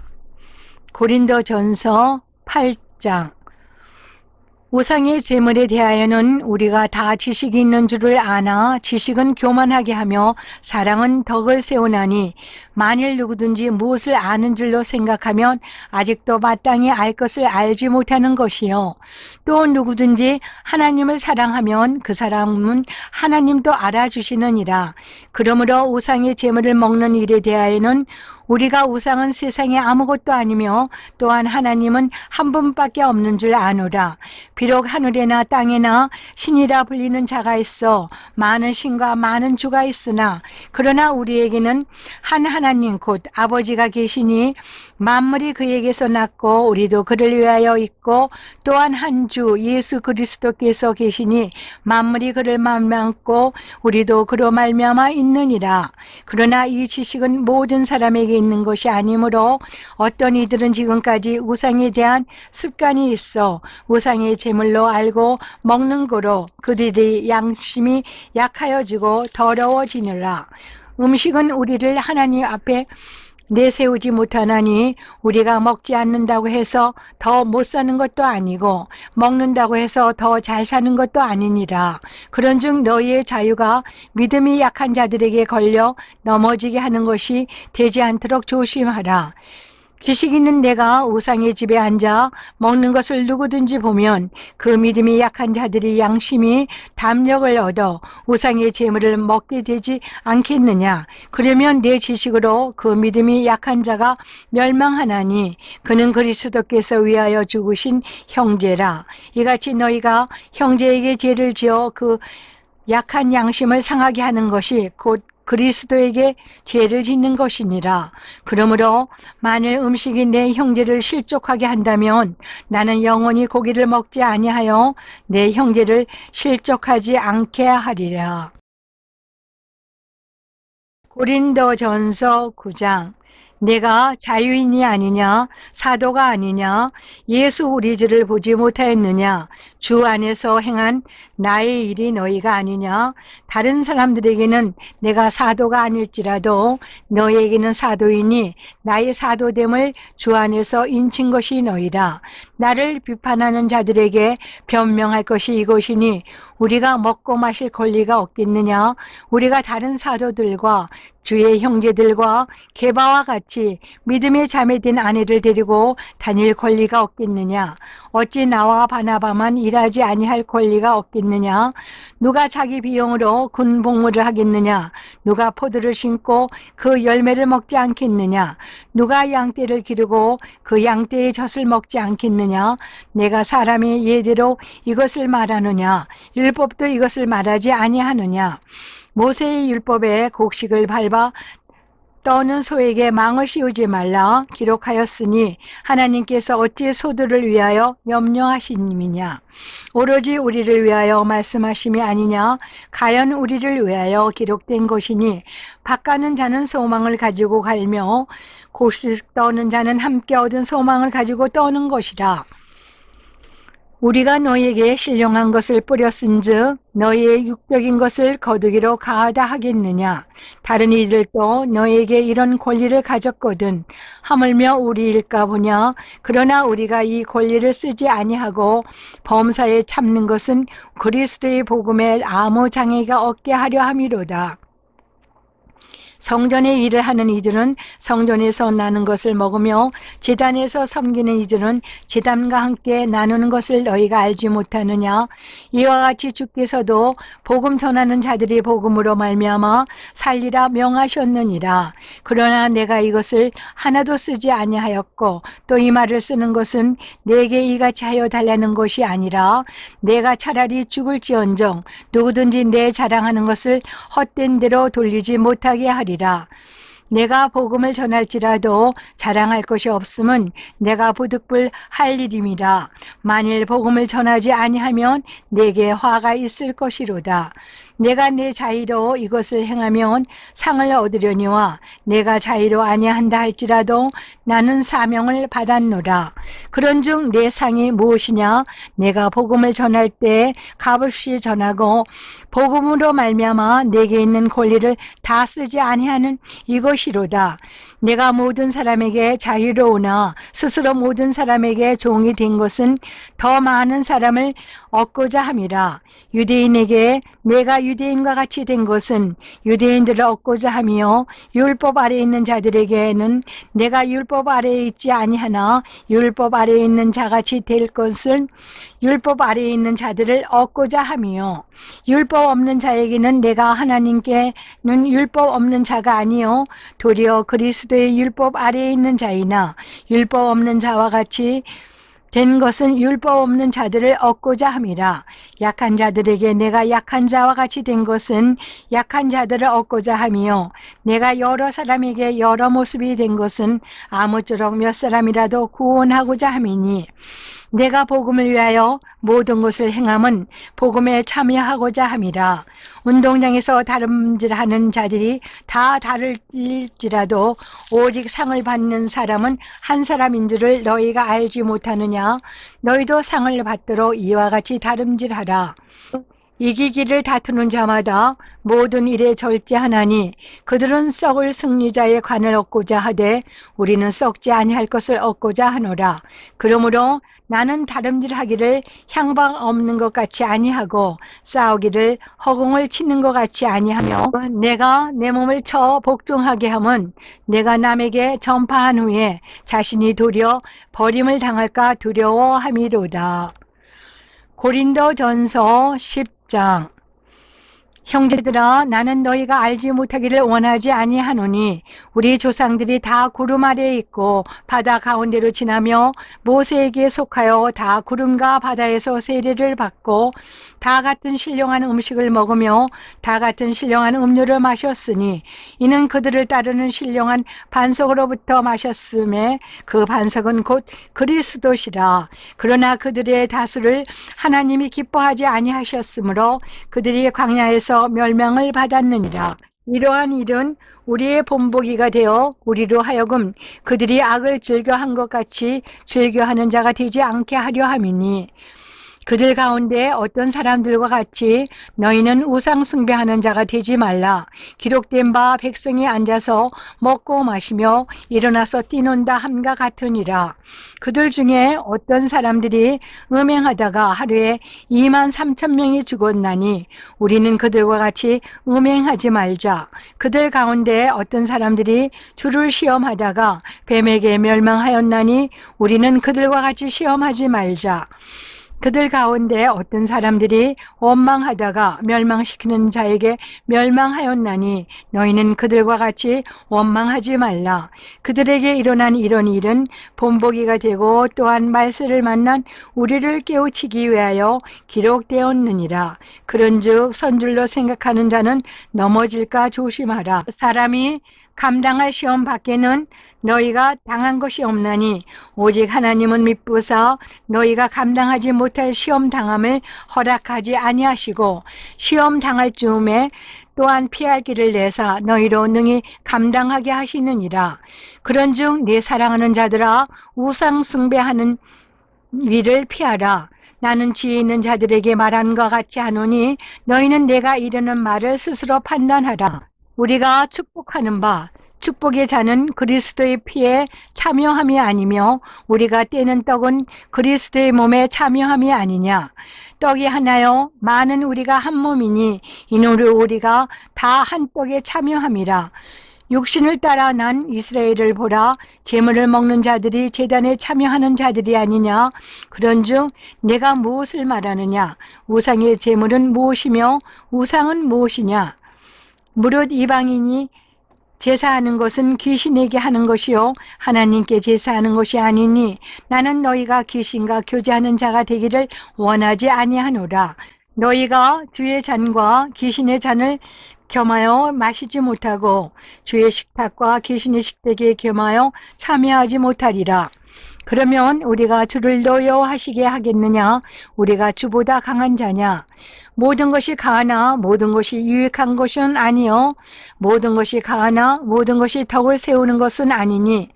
고린도전서 8장. 우상의 제물에 대하여는 우리가 다 지식이 있는 줄을 아나 지식은 교만하게 하며 사랑은 덕을 세우나니 만일 누구든지 무엇을 아는 줄로 생각하면 아직도 마땅히 알 것을 알지 못하는 것이요. 또 누구든지 하나님을 사랑하면 그 사람은 하나님도 알아주시느니라. 그러므로 우상의 제물을 먹는 일에 대하여는 우리가 우상은 세상에 아무것도 아니며 또한 하나님은 한 분밖에 없는 줄 아노라. 비록 하늘에나 땅에나 신이라 불리는 자가 있어 많은 신과 많은 주가 있으나 그러나 우리에게는 한 하나님 곧 아버지가 계시니 만물이 그에게서 났고 우리도 그를 위하여 있고 또한 한 주 예수 그리스도께서 계시니 만물이 그를 말미암고 우리도 그로 말미암아 있느니라. 그러나 이 지식은 모든 사람에게 있는 것이 아니므로 어떤 이들은 지금까지 우상에 대한 습관이 있어 우상의 제물로 알고 먹는 거로 그들의 양심이 약하여지고 더러워지느라. 음식은 우리를 하나님 앞에 내세우지 못하나니 우리가 먹지 않는다고 해서 더 못 사는 것도 아니고 먹는다고 해서 더 잘 사는 것도 아니니라. 그런즉 너희의 자유가 믿음이 약한 자들에게 걸려 넘어지게 하는 것이 되지 않도록 조심하라. 지식 있는 내가 우상의 집에 앉아 먹는 것을 누구든지 보면 그 믿음이 약한 자들이 양심이 담력을 얻어 우상의 재물을 먹게 되지 않겠느냐. 그러면 내 지식으로 그 믿음이 약한 자가 멸망하나니 그는 그리스도께서 위하여 죽으신 형제라. 이같이 너희가 형제에게 죄를 지어 그 약한 양심을 상하게 하는 것이 곧 그리스도에게 죄를 짓는 것이니라. 그러므로 만일 음식이 내 형제를 실족하게 한다면 나는 영원히 고기를 먹지 아니하여 내 형제를 실족하지 않게 하리라. 고린도전서 9장. 내가 자유인이 아니냐 사도가 아니냐 예수 우리 주를 보지 못하였느냐 주 안에서 행한 나의 일이 너희가 아니냐 다른 사람들에게는 내가 사도가 아닐지라도 너희에게는 사도이니 나의 사도됨을 주 안에서 인친 것이 너희라. 나를 비판하는 자들에게 변명할 것이 이것이니 우리가 먹고 마실 권리가 없겠느냐. 우리가 다른 사도들과 주의 형제들과 게바와 같이 믿음의 자매된 아내를 데리고 다닐 권리가 없겠느냐. 어찌 나와 바나바만 일하지 아니할 권리가 없겠느냐. 누가 자기 비용으로 군 복무를 하겠느냐. 누가 포도를 심고 그 열매를 먹지 않겠느냐. 누가 양떼를 기르고 그 양떼의 젖을 먹지 않겠느냐. 내가 사람의 예대로 이것을 말하느냐. 율법도 이것을 말하지 아니하느냐. 모세의 율법에 곡식을 밟아 떠는 소에게 망을 씌우지 말라 기록하였으니 하나님께서 어찌 소들을 위하여 염려하시느냐. 오로지 우리를 위하여 말씀하심이 아니냐. 가연 우리를 위하여 기록된 것이니 밭가는 자는 소망을 가지고 갈며 곡식 떠는 자는 함께 얻은 소망을 가지고 떠는 것이라. 우리가 너희에게 신령한 것을 뿌렸은즉 너희의 육적인 것을 거두기로 가하다 하겠느냐. 다른 이들도 너희에게 이런 권리를 가졌거든 하물며 우리일까 보냐. 그러나 우리가 이 권리를 쓰지 아니하고 범사에 참는 것은 그리스도의 복음에 아무 장애가 없게 하려 함이로다. 성전의 일을 하는 이들은 성전에서 나는 것을 먹으며 제단에서 섬기는 이들은 제단과 함께 나누는 것을 너희가 알지 못하느냐. 이와 같이 주께서도 복음 전하는 자들이 복음으로 말미암아 살리라 명하셨느니라. 그러나 내가 이것을 하나도 쓰지 아니하였고 또 이 말을 쓰는 것은 내게 이같이 하여 달라는 것이 아니라 내가 차라리 죽을지언정 누구든지 내 자랑하는 것을 헛된 대로 돌리지 못하게 하리라. 내가 복음을 전할지라도 자랑할 것이 없음은 내가 부득불 할 일임이라. 만일 복음을 전하지 아니하면 내게 화가 있을 것이로다. 내가 내 자의로 이것을 행하면 상을 얻으려니와 내가 자의로 아니한다 할지라도 나는 사명을 받았노라. 그런즉 내 상이 무엇이냐. 내가 복음을 전할 때 값없이 전하고 복음으로 말미암아 내게 있는 권리를 다 쓰지 아니하는 이것이로다. 내가 모든 사람에게 자유로우나 스스로 모든 사람에게 종이 된 것은 더 많은 사람을 얻고자 함이라. 유대인에게 내가 유대인과 같이 된 것은 유대인들을 얻고자 하며 율법 아래에 있는 자들에게는 내가 율법 아래에 있지 아니하나 율법 아래에 있는 자같이 될 것은 율법 아래에 있는 자들을 얻고자 하며 율법 없는 자에게는 내가 하나님께는 율법 없는 자가 아니요 도리어 그리스도의 율법 아래에 있는 자이나 율법 없는 자와 같이 된 것은 율법 없는 자들을 얻고자 함이라. 약한 자들에게 내가 약한 자와 같이 된 것은 약한 자들을 얻고자 하며 내가 여러 사람에게 여러 모습이 된 것은 아무쪼록 몇 사람이라도 구원하고자 함이니 내가 복음을 위하여 모든 것을 행함은 복음에 참여하고자 함이라. 운동장에서 다름질하는 자들이 다 다를지라도 오직 상을 받는 사람은 한 사람인 줄을 너희가 알지 못하느냐. 너희도 상을 받도록 이와 같이 다름질하라. 이기기를 다투는 자마다 모든 일에 절제하나니 그들은 썩을 승리자의 관을 얻고자 하되 우리는 썩지 아니할 것을 얻고자 하노라. 그러므로 나는 다름질하기를 향방 없는 것 같이 아니하고 싸우기를 허공을 치는 것 같이 아니하며 내가 내 몸을 쳐 복종하게 함은 내가 남에게 전파한 후에 자신이 도리어 버림을 당할까 두려워함이로다. 고린도전서 10장. 형제들아 나는 너희가 알지 못하기를 원하지 아니하노니 우리 조상들이 다 구름 아래에 있고 바다 가운데로 지나며 모세에게 속하여 다 구름과 바다에서 세례를 받고 다 같은 신령한 음식을 먹으며 다 같은 신령한 음료를 마셨으니 이는 그들을 따르는 신령한 반석으로부터 마셨음에 그 반석은 곧 그리스도시라. 그러나 그들의 다수를 하나님이 기뻐하지 아니하셨으므로 그들이 광야에서 멸망을 받았느니라. 이러한 일은 우리의 본보기가 되어 우리로 하여금 그들이 악을 즐겨한 것 같이 즐겨하는 자가 되지 않게 하려 함이니 그들 가운데 어떤 사람들과 같이 너희는 우상 숭배하는 자가 되지 말라. 기록된 바 백성이 앉아서 먹고 마시며 일어나서 뛰논다 함과 같으니라. 그들 중에 어떤 사람들이 음행하다가 하루에 23,000명이 죽었나니 우리는 그들과 같이 음행하지 말자. 그들 가운데 어떤 사람들이 주를 시험하다가 뱀에게 멸망하였나니 우리는 그들과 같이 시험하지 말자. 그들 가운데 어떤 사람들이 원망하다가 멸망시키는 자에게 멸망하였나니 너희는 그들과 같이 원망하지 말라. 그들에게 일어난 이런 일은 본보기가 되고 또한 말세를 만난 우리를 깨우치기 위하여 기록되었느니라. 그런즉 선줄로 생각하는 자는 넘어질까 조심하라. 사람이 감당할 시험 밖에는 너희가 당한 것이 없나니 오직 하나님은 미쁘사 너희가 감당하지 못할 시험 당함을 허락하지 아니하시고 시험 당할 즈음에 또한 피할 길을 내사 너희로 능히 감당하게 하시느니라. 그런즉 네 사랑하는 자들아 우상 숭배하는 일을 피하라. 나는 지혜 있는 자들에게 말한 것 같지 않으니 너희는 내가 이르는 말을 스스로 판단하라. 우리가 축복하는 바 축복의 잔은 그리스도의 피에 참여함이 아니며 우리가 떼는 떡은 그리스도의 몸에 참여함이 아니냐. 떡이 하나요 많은 우리가 한 몸이니 이노로 우리가 다 한 떡에 참여함이라. 육신을 따라 난 이스라엘을 보라. 제물을 먹는 자들이 제단에 참여하는 자들이 아니냐. 그런즉 내가 무엇을 말하느냐. 우상의 제물은 무엇이며 우상은 무엇이냐. 무릇 이방인이 제사하는 것은 귀신에게 하는 것이요 하나님께 제사하는 것이 아니니 나는 너희가 귀신과 교제하는 자가 되기를 원하지 아니하노라. 너희가 주의 잔과 귀신의 잔을 겸하여 마시지 못하고 주의 식탁과 귀신의 식탁에 겸하여 참여하지 못하리라. 그러면 우리가 주를 노여워하시게 하겠느냐? 우리가 주보다 강한 자냐? 모든 것이 가하나 모든 것이 유익한 것은 아니요 모든 것이 가하나 모든 것이 덕을 세우는 것은 아니니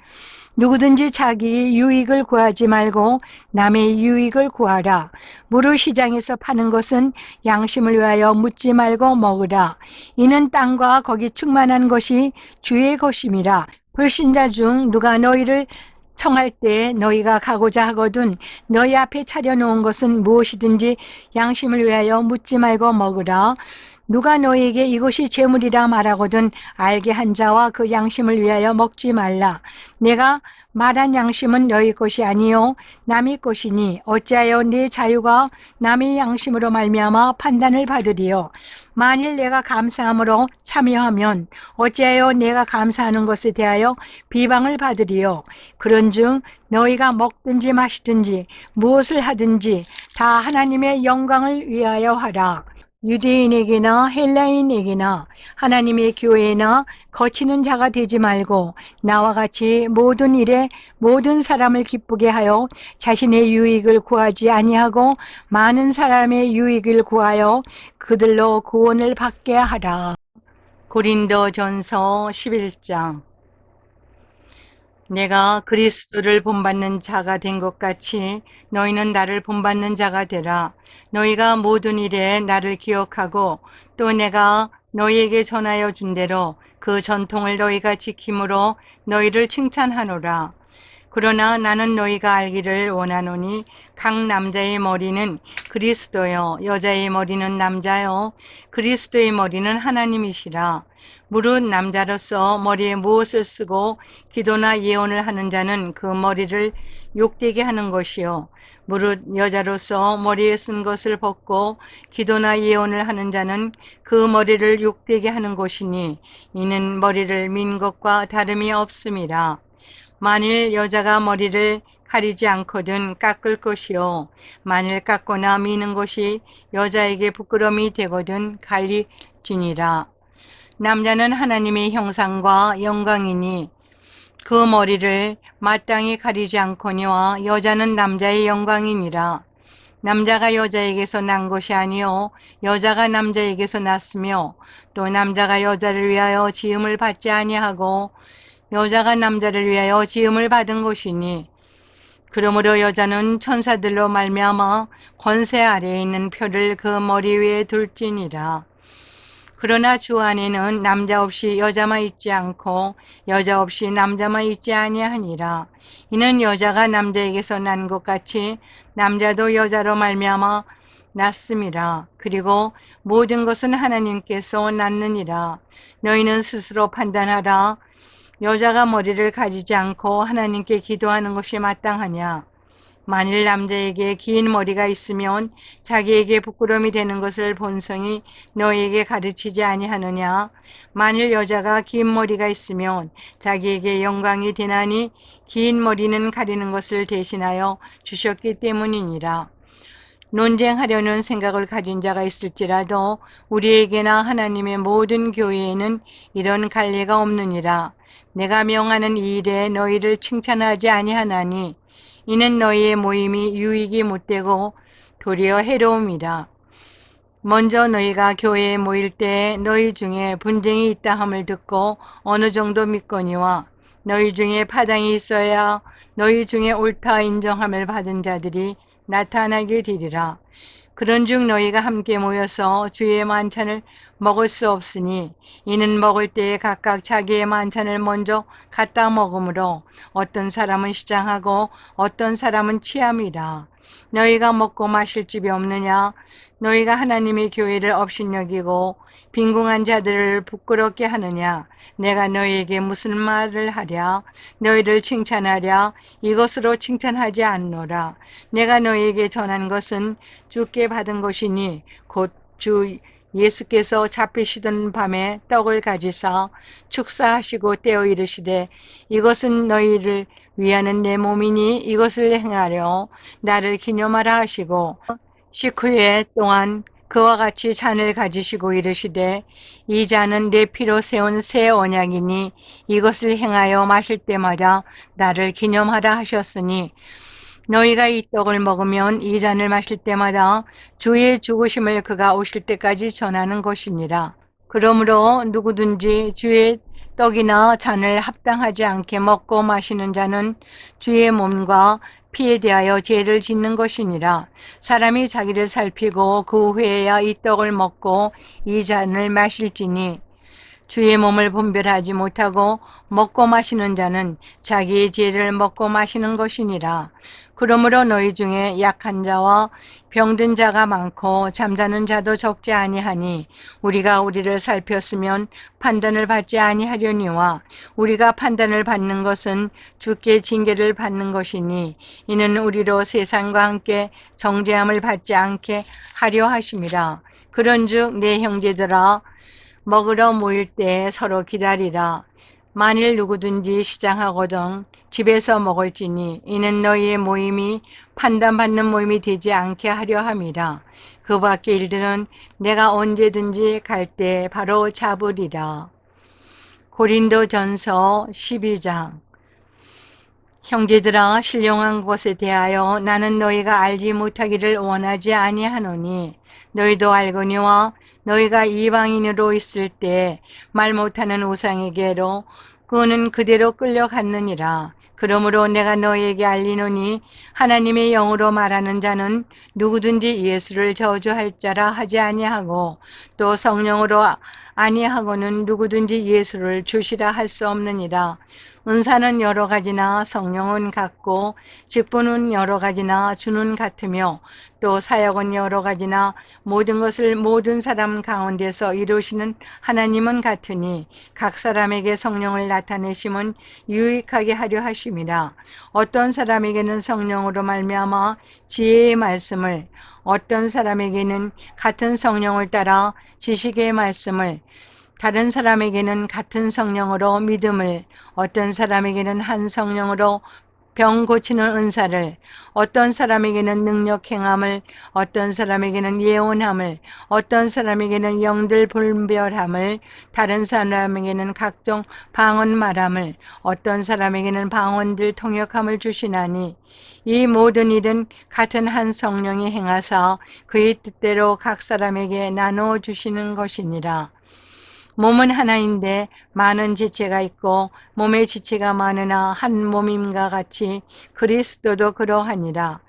누구든지 자기 유익을 구하지 말고 남의 유익을 구하라. 무릇 시장에서 파는 것은 양심을 위하여 묻지 말고 먹으라. 이는 땅과 거기 충만한 것이 주의 것임이라. 불신자 중 누가 너희를 청할 때 너희가 가고자 하거든 너희 앞에 차려놓은 것은 무엇이든지 양심을 위하여 묻지 말고 먹으라. 누가 너희에게 이것이 재물이라 말하거든 알게 한 자와 그 양심을 위하여 먹지 말라. 내가 말한 양심은 너희 것이 아니요 남의 것이니 어찌하여 네 자유가 남의 양심으로 말미암아 판단을 받으리요. 만일 내가 감사함으로 참여하면 어찌하여 내가 감사하는 것에 대하여 비방을 받으리요. 그런즉 너희가 먹든지 마시든지 무엇을 하든지 다 하나님의 영광을 위하여 하라. 유대인에게나 헬라인에게나 하나님의 교회나 거치는 자가 되지 말고 나와 같이 모든 일에 모든 사람을 기쁘게 하여 자신의 유익을 구하지 아니하고 많은 사람의 유익을 구하여 그들로 구원을 받게 하라. 고린도전서 11장. 내가 그리스도를 본받는 자가 된 것 같이 너희는 나를 본받는 자가 되라. 너희가 모든 일에 나를 기억하고 또 내가 너희에게 전하여 준 대로 그 전통을 너희가 지킴으로 너희를 칭찬하노라. 그러나 나는 너희가 알기를 원하노니 각 남자의 머리는 그리스도요 여자의 머리는 남자요 그리스도의 머리는 하나님이시라. 무릇 남자로서 머리에 무엇을 쓰고 기도나 예언을 하는 자는 그 머리를 욕되게 하는 것이요 무릇 여자로서 머리에 쓴 것을 벗고 기도나 예언을 하는 자는 그 머리를 욕되게 하는 것이니 이는 머리를 민 것과 다름이 없음이라. 만일 여자가 머리를 가리지 않거든 깎을 것이요 만일 깎거나 미는 것이 여자에게 부끄러움이 되거든 갈리지니라. 남자는 하나님의 형상과 영광이니 그 머리를 마땅히 가리지 않거니와 여자는 남자의 영광이니라. 남자가 여자에게서 난 것이 아니요 여자가 남자에게서 났으며 또 남자가 여자를 위하여 지음을 받지 아니하고 여자가 남자를 위하여 지음을 받은 것이니 그러므로 여자는 천사들로 말미암아 권세 아래에 있는 표를 그 머리 위에 둘지니라. 그러나 주 안에는 남자 없이 여자만 있지 않고 여자 없이 남자만 있지 아니하니라. 이는 여자가 남자에게서 난 것 같이 남자도 여자로 말미암아 났음이라. 그리고 모든 것은 하나님께서 낳느니라. 너희는 스스로 판단하라. 여자가 머리를 가지지 않고 하나님께 기도하는 것이 마땅하냐? 만일 남자에게 긴 머리가 있으면 자기에게 부끄러움이 되는 것을 본성이 너희에게 가르치지 아니하느냐? 만일 여자가 긴 머리가 있으면 자기에게 영광이 되나니 긴 머리는 가리는 것을 대신하여 주셨기 때문이니라. 논쟁하려는 생각을 가진 자가 있을지라도 우리에게나 하나님의 모든 교회에는 이런 관례가 없느니라. 내가 명하는 이 일에 너희를 칭찬하지 아니하나니 이는 너희의 모임이 유익이 못되고 도리어 해로움이라. 먼저 너희가 교회에 모일 때 너희 중에 분쟁이 있다 함을 듣고 어느 정도 믿거니와 너희 중에 파당이 있어야 너희 중에 옳다 인정함을 받은 자들이 나타나게 되리라. 그런즉 너희가 함께 모여서 주의 만찬을 먹을 수 없으니 이는 먹을 때에 각각 자기의 만찬을 먼저 갖다 먹으므로 어떤 사람은 시장하고 어떤 사람은 취함이라. 너희가 먹고 마실 집이 없느냐? 너희가 하나님의 교회를 업신여기고 빈궁한 자들을 부끄럽게 하느냐? 내가 너희에게 무슨 말을 하랴? 너희를 칭찬하랴? 이것으로 칭찬하지 않노라. 내가 너희에게 전한 것은 주께 받은 것이니 곧 주 예수께서 잡히시던 밤에 떡을 가지사 축사하시고 떼어 이르시되 이것은 너희를 위하는 내 몸이니 이것을 행하려 나를 기념하라 하시고 식후에 또한 그와 같이 잔을 가지시고 이르시되 이 잔은 내 피로 세운 새 언약이니 이것을 행하여 마실 때마다 나를 기념하라 하셨으니 너희가 이 떡을 먹으면 이 잔을 마실 때마다 주의 죽으심을 그가 오실 때까지 전하는 것이니라. 그러므로 누구든지 주의 떡이나 잔을 합당하지 않게 먹고 마시는 자는 주의 몸과 피에 대하여 죄를 짓는 것이니라. 사람이 자기를 살피고 그 후에야 이 떡을 먹고 이 잔을 마실지니 주의 몸을 분별하지 못하고 먹고 마시는 자는 자기의 죄를 먹고 마시는 것이니라. 그러므로 너희 중에 약한 자와 병든 자가 많고 잠자는 자도 적지 아니하니 우리가 우리를 살폈으면 판단을 받지 아니하려니와 우리가 판단을 받는 것은 주께 징계를 받는 것이니 이는 우리로 세상과 함께 정죄함을 받지 않게 하려 하심이라. 그런즉 내 형제들아 먹으러 모일 때 서로 기다리라. 만일 누구든지 시장하거든 집에서 먹을지니 이는 너희의 모임이 판단받는 모임이 되지 않게 하려 함이라. 그 밖의 일들은 내가 언제든지 갈 때 바로 잡으리라. 고린도전서 12장. 형제들아 신령한 것에 대하여 나는 너희가 알지 못하기를 원하지 아니하노니 너희도 알거니와 너희가 이방인으로 있을 때 말 못하는 우상에게로 그는 그대로 끌려갔느니라. 그러므로 내가 너희에게 알리노니 하나님의 영으로 말하는 자는 누구든지 예수를 저주할 자라 하지 아니하고 또 성령으로 아니하고는 누구든지 예수를 주시라 할 수 없느니라. 은사는 여러 가지나 성령은 같고 직분은 여러 가지나 주는 같으며 또 사역은 여러 가지나 모든 것을 모든 사람 가운데서 이루시는 하나님은 같으니 각 사람에게 성령을 나타내심은 유익하게 하려 하심이라. 어떤 사람에게는 성령으로 말미암아 지혜의 말씀을 어떤 사람에게는 같은 성령을 따라 지식의 말씀을 다른 사람에게는 같은 성령으로 믿음을 어떤 사람에게는 한 성령으로 병 고치는 은사를 어떤 사람에게는 능력 행함을 어떤 사람에게는 예언함을 어떤 사람에게는 영들 분별함을 다른 사람에게는 각종 방언 말함을 어떤 사람에게는 방언들 통역함을 주시나니 이 모든 일은 같은 한 성령이 행하사 그의 뜻대로 각 사람에게 나누어 주시는 것이니라. 몸은 하나인데 많은 지체가 있고 몸의 지체가 많으나 한 몸임과 같이 그리스도도 그러하니라.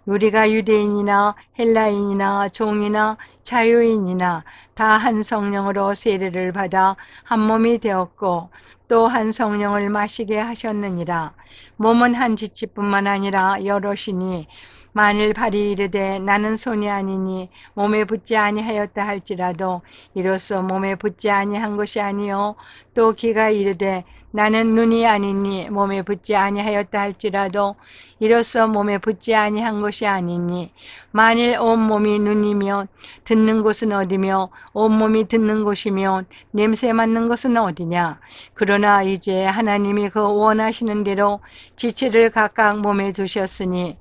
우리가 유대인이나 헬라인이나 종이나 자유인이나 다 한 성령으로 세례를 받아 한 몸이 되었고 또 한 성령을 마시게 하셨느니라. 몸은 한 지체뿐만 아니라 여럿이니 만일 발이 이르되 나는 손이 아니니 몸에 붙지 아니하였다 할지라도 이로써 몸에 붙지 아니한 것이 아니요 또 귀가 이르되 나는 눈이 아니니 몸에 붙지 아니하였다 할지라도 이로써 몸에 붙지 아니한 것이 아니니 만일 온몸이 눈이면 듣는 곳은 어디며 온몸이 듣는 곳이면 냄새 맡는 것은 어디냐. 그러나 이제 하나님이 그 원하시는 대로 지체를 각각 몸에 두셨으니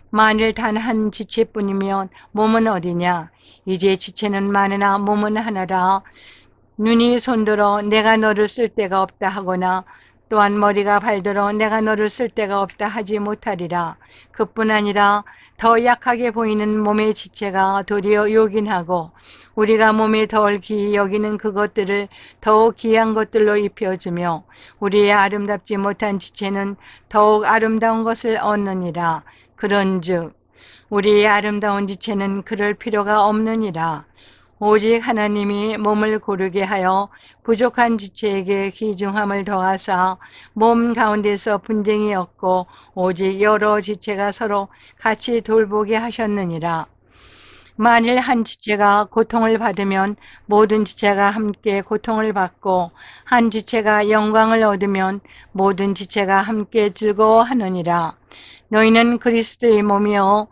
만일 단 한 지체뿐이면 몸은 어디냐. 이제 지체는 많으나 몸은 하나라. 눈이 손들어 내가 너를 쓸 데가 없다 하거나 또한 머리가 발들어 내가 너를 쓸 데가 없다 하지 못하리라. 그뿐 아니라 더 약하게 보이는 몸의 지체가 도리어 요긴하고 우리가 몸에 덜 귀히 여기는 그것들을 더욱 귀한 것들로 입혀주며 우리의 아름답지 못한 지체는 더욱 아름다운 것을 얻느니라. 그런즉 우리의 아름다운 지체는 그럴 필요가 없느니라. 오직 하나님이 몸을 고르게 하여 부족한 지체에게 귀중함을 더하사 몸 가운데서 분쟁이 없고 오직 여러 지체가 서로 같이 돌보게 하셨느니라. 만일 한 지체가 고통을 받으면 모든 지체가 함께 고통을 받고 한 지체가 영광을 얻으면 모든 지체가 함께 즐거워하느니라. 너희는 그리스도의 몸이요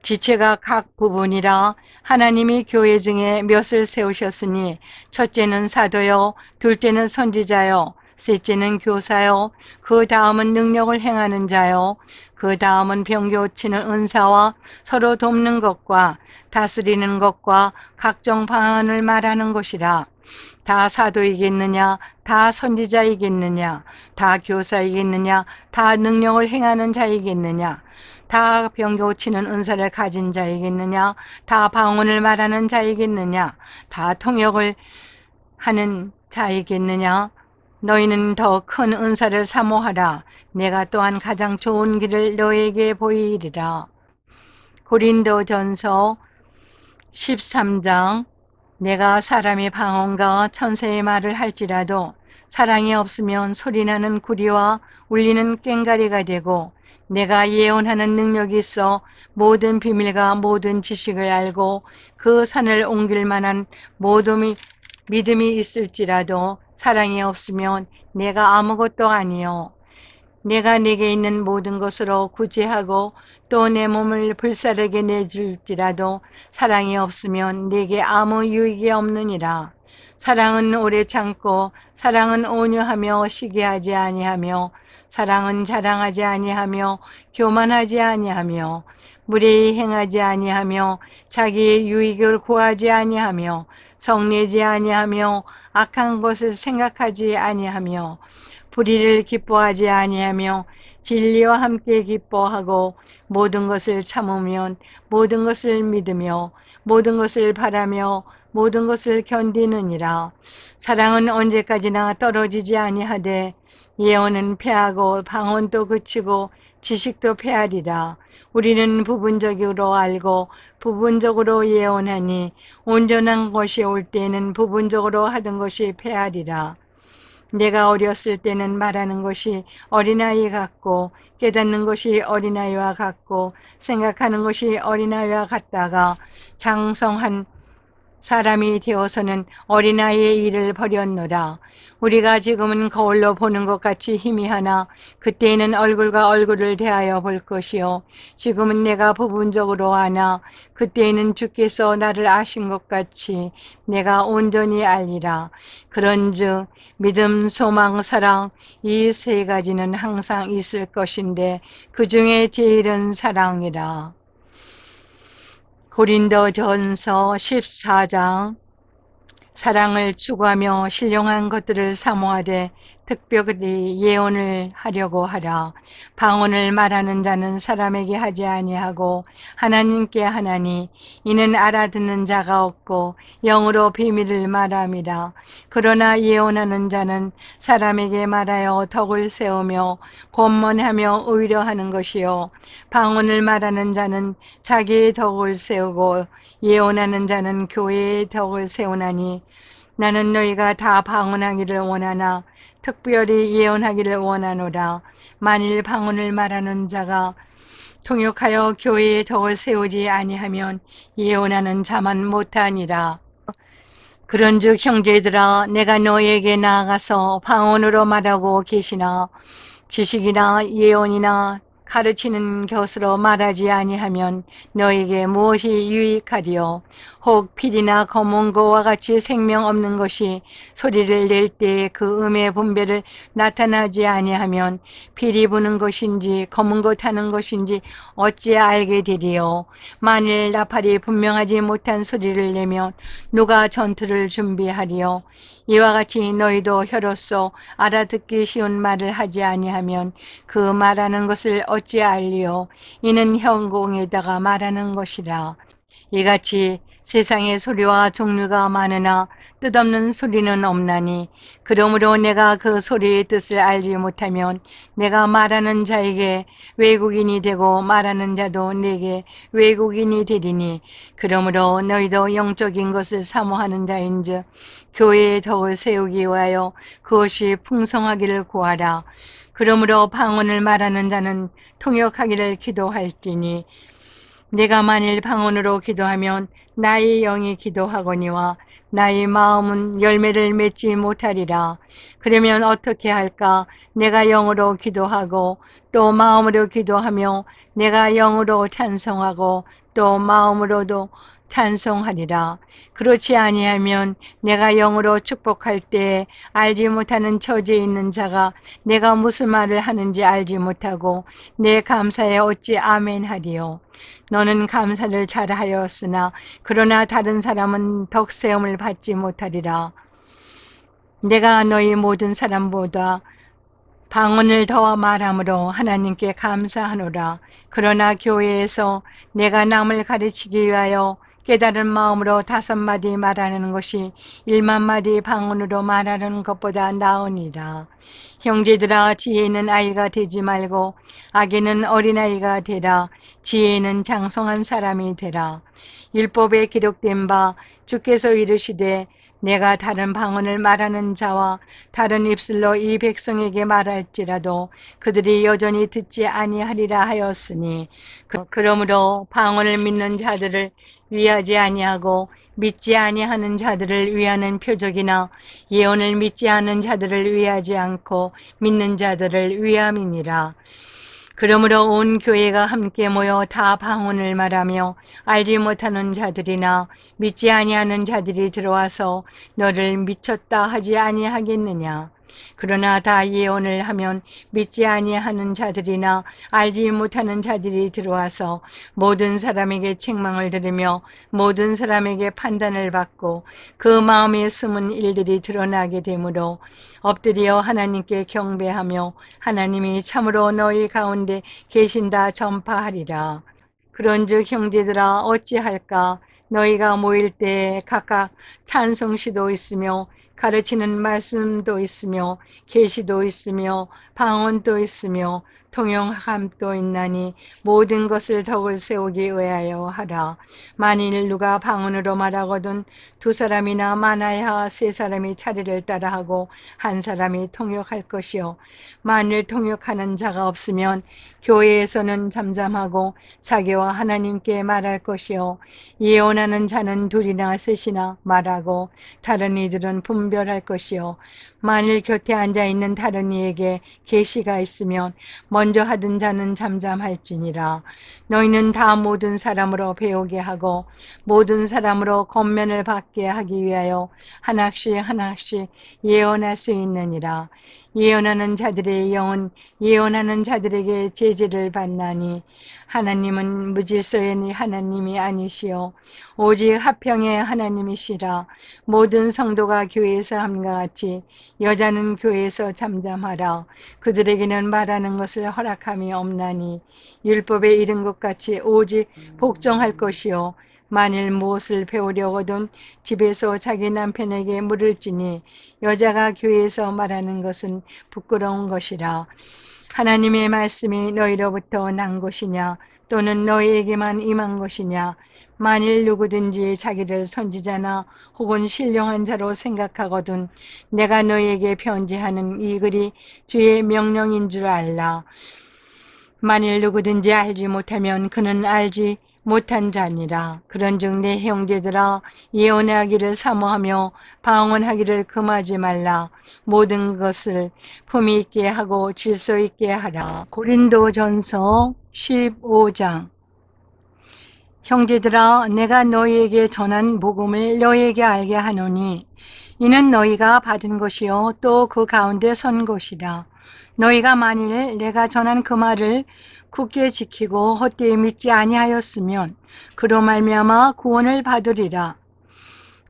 지체가 각 부분이라. 하나님이 교회 중에 몇을 세우셨으니 첫째는 사도요, 둘째는 선지자요, 셋째는 교사요, 그 다음은 능력을 행하는 자요, 그 다음은 병 고치는 은사와 서로 돕는 것과 다스리는 것과 각종 방언을 말하는 것이라. 다 사도이겠느냐? 다 선지자이겠느냐? 다 교사이겠느냐? 다 능력을 행하는 자이겠느냐? 다 병 고치는 은사를 가진 자이겠느냐? 다 방언을 말하는 자이겠느냐? 다 통역을 하는 자이겠느냐? 너희는 더 큰 은사를 사모하라. 내가 또한 가장 좋은 길을 너에게 보이리라. 고린도전서 13장. 내가 사람의 방언과 천사의 말을 할지라도 사랑이 없으면 소리나는 구리와 울리는 꽹과리가 되고, 내가 예언하는 능력이 있어 모든 비밀과 모든 지식을 알고 그 산을 옮길 만한 모든 믿음이 있을지라도 사랑이 없으면 내가 아무것도 아니요. 내가 내게 있는 모든 것으로 구제하고 또 내 몸을 불사르게 내줄지라도 사랑이 없으면 내게 아무 유익이 없느니라. 사랑은 오래 참고 사랑은 온유하며 시기하지 아니하며 사랑은 자랑하지 아니하며 교만하지 아니하며 무례히 행하지 아니하며 자기의 유익을 구하지 아니하며 성내지 아니하며 악한 것을 생각하지 아니하며 불의를 기뻐하지 아니하며 진리와 함께 기뻐하고 모든 것을 참으면 모든 것을 믿으며 모든 것을 바라며 모든 것을 견디느니라. 사랑은 언제까지나 떨어지지 아니하되 예언은 패하고 방언도 그치고 지식도 패하리라. 우리는 부분적으로 알고 부분적으로 예언하니 온전한 것이 올 때에는 부분적으로 하던 것이 패하리라. 내가 어렸을 때는 말하는 것이 어린아이 같고 깨닫는 것이 어린아이와 같고 생각하는 것이 어린아이와 같다가 장성한 사람이 되어서는 어린아이의 일을 버렸노라. 우리가 지금은 거울로 보는 것 같이 희미하나 그때에는 얼굴과 얼굴을 대하여 볼 것이요. 지금은 내가 부분적으로 아나 그때에는 주께서 나를 아신 것 같이 내가 온전히 알리라. 그런즉 믿음, 소망, 사랑 이 세 가지는 항상 있을 것인데 그 중에 제일은 사랑이라. 고린도전서 14장. 사랑을 추구하며 신령한 것들을 사모하되 특별히 예언을 하려고 하라. 방언을 말하는 자는 사람에게 하지 아니하고 하나님께 하나니 이는 알아듣는 자가 없고 영으로 비밀을 말함이라. 그러나 예언하는 자는 사람에게 말하여 덕을 세우며 권면하며 의료하는 것이요. 방언을 말하는 자는 자기의 덕을 세우고 예언하는 자는 교회의 덕을 세우나니 나는 너희가 다 방언하기를 원하나 특별히 예언하기를 원하노라. 만일 방언을 말하는 자가 통역하여 교회의 덕을 세우지 아니하면 예언하는 자만 못하니라. 그런즉 형제들아, 내가 너희에게 나아가서 방언으로 말하고 계시나 지식이나 예언이나 가르치는 것으로 말하지 아니하면 너에게 무엇이 유익하리요? 혹 피리나 검은고와 같이 생명 없는 것이 소리를 낼 때 그 음의 분별을 나타나지 아니하면 피리 부는 것인지 검은고 타는 것인지 어찌 알게 되리요? 만일 나팔이 분명하지 못한 소리를 내면 누가 전투를 준비하리요? 이와 같이 너희도 혀로서 알아듣기 쉬운 말을 하지 아니하면 그 말하는 것을 어찌 알리요? 이는 현공에다가 말하는 것이라. 이같이 세상의 소리와 종류가 많으나 뜻없는 소리는 없나니 그러므로 내가 그 소리의 뜻을 알지 못하면 내가 말하는 자에게 외국인이 되고 말하는 자도 내게 외국인이 되리니 그러므로 너희도 영적인 것을 사모하는 자인즉 교회의 덕을 세우기 위하여 그것이 풍성하기를 구하라. 그러므로 방언을 말하는 자는 통역하기를 기도할지니 내가 만일 방언으로 기도하면 나의 영이 기도하거니와 나의 마음은 열매를 맺지 못하리라. 그러면 어떻게 할까? 내가 영으로 기도하고 또 마음으로 기도하며 내가 영으로 찬송하고 또 마음으로도 찬송하리라. 그렇지 아니하면 내가 영으로 축복할 때에 알지 못하는 처지에 있는 자가 내가 무슨 말을 하는지 알지 못하고 내 감사에 어찌 아멘 하리요. 너는 감사를 잘하였으나 그러나 다른 사람은 덕세움을 받지 못하리라. 내가 너희 모든 사람보다 방언을 더 말함으로 하나님께 감사하노라. 그러나 교회에서 내가 남을 가르치기 위하여 깨달은 마음으로 5마디 말하는 것이 1만마디 방언으로 말하는 것보다 나으니라. 형제들아, 지혜는 아이가 되지 말고 악에는 어린아이가 되라. 지혜는 장성한 사람이 되라. 율법에 기록된 바 주께서 이르시되 내가 다른 방언을 말하는 자와 다른 입술로 이 백성에게 말할지라도 그들이 여전히 듣지 아니하리라 하였으니 그러므로 방언을 믿는 자들을 위하지 아니하고 믿지 아니하는 자들을 위하는 표적이나 예언을 믿지 않은 자들을 위하지 않고 믿는 자들을 위함이니라. 그러므로 온 교회가 함께 모여 다 방언을 말하며 알지 못하는 자들이나 믿지 아니하는 자들이 들어와서 너를 미쳤다 하지 아니하겠느냐. 그러나 다 예언을 하면 믿지 아니하는 자들이나 알지 못하는 자들이 들어와서 모든 사람에게 책망을 들으며 모든 사람에게 판단을 받고 그 마음에 숨은 일들이 드러나게 되므로 엎드려 하나님께 경배하며 하나님이 참으로 너희 가운데 계신다 전파하리라. 그런즉 형제들아 어찌할까? 너희가 모일 때에 각각 찬송시도 있으며 가르치는 말씀도 있으며 계시도 있으며 방언도 있으며 통용함도 있나니 모든 것을 덕을 세우기 위하여 하라. 만일 누가 방언으로 말하거든 2사람이나 많아야 3사람이 차례를 따라하고 1사람이 통역할 것이요. 만일 통역하는 자가 없으면 교회에서는 잠잠하고 자기와 하나님께 말할 것이요. 예언하는 자는 2이나 3이나 말하고 다른 이들은 분별할 것이요. 만일 곁에 앉아있는 다른 이에게 계시가 있으면 먼저 하던 자는 잠잠할지니라. 너희는 다 모든 사람으로 배우게 하고 모든 사람으로 권면을 받게 하기 위하여 하나씩 하나씩 예언할 수 있느니라. 예언하는 자들의 영은 예언하는 자들에게 제지를 받나니 하나님은 무질서의 하나님이 아니시오 오직 화평의 하나님이시라. 모든 성도가 교회에서 함과 같이 여자는 교회에서 잠잠하라. 그들에게는 말하는 것을 허락함이 없나니 율법에 이른 것 같이 오직 복종할 것이요. 만일 무엇을 배우려거든 집에서 자기 남편에게 물을지니 여자가 교회에서 말하는 것은 부끄러운 것이라. 하나님의 말씀이 너희로부터 난 것이냐 또는 너희에게만 임한 것이냐. 만일 누구든지 자기를 선지자나 혹은 신령한 자로 생각하거든 내가 너희에게 편지하는 이 글이 주의 명령인 줄 알라. 만일 누구든지 알지 못하면 그는 알지 못한 자니라. 그런즉 내 형제들아 예언하기를 사모하며 방언하기를 금하지 말라. 모든 것을 품위 있게 하고 질서 있게 하라. 고린도전서 15장. 형제들아 내가 너희에게 전한 복음을 너희에게 알게 하노니 이는 너희가 받은 것이요 또 그 가운데 선 것이라. 너희가 만일 내가 전한 그 말을 굳게 지키고 헛되이 믿지 아니하였으면 그로 말미암아 구원을 받으리라.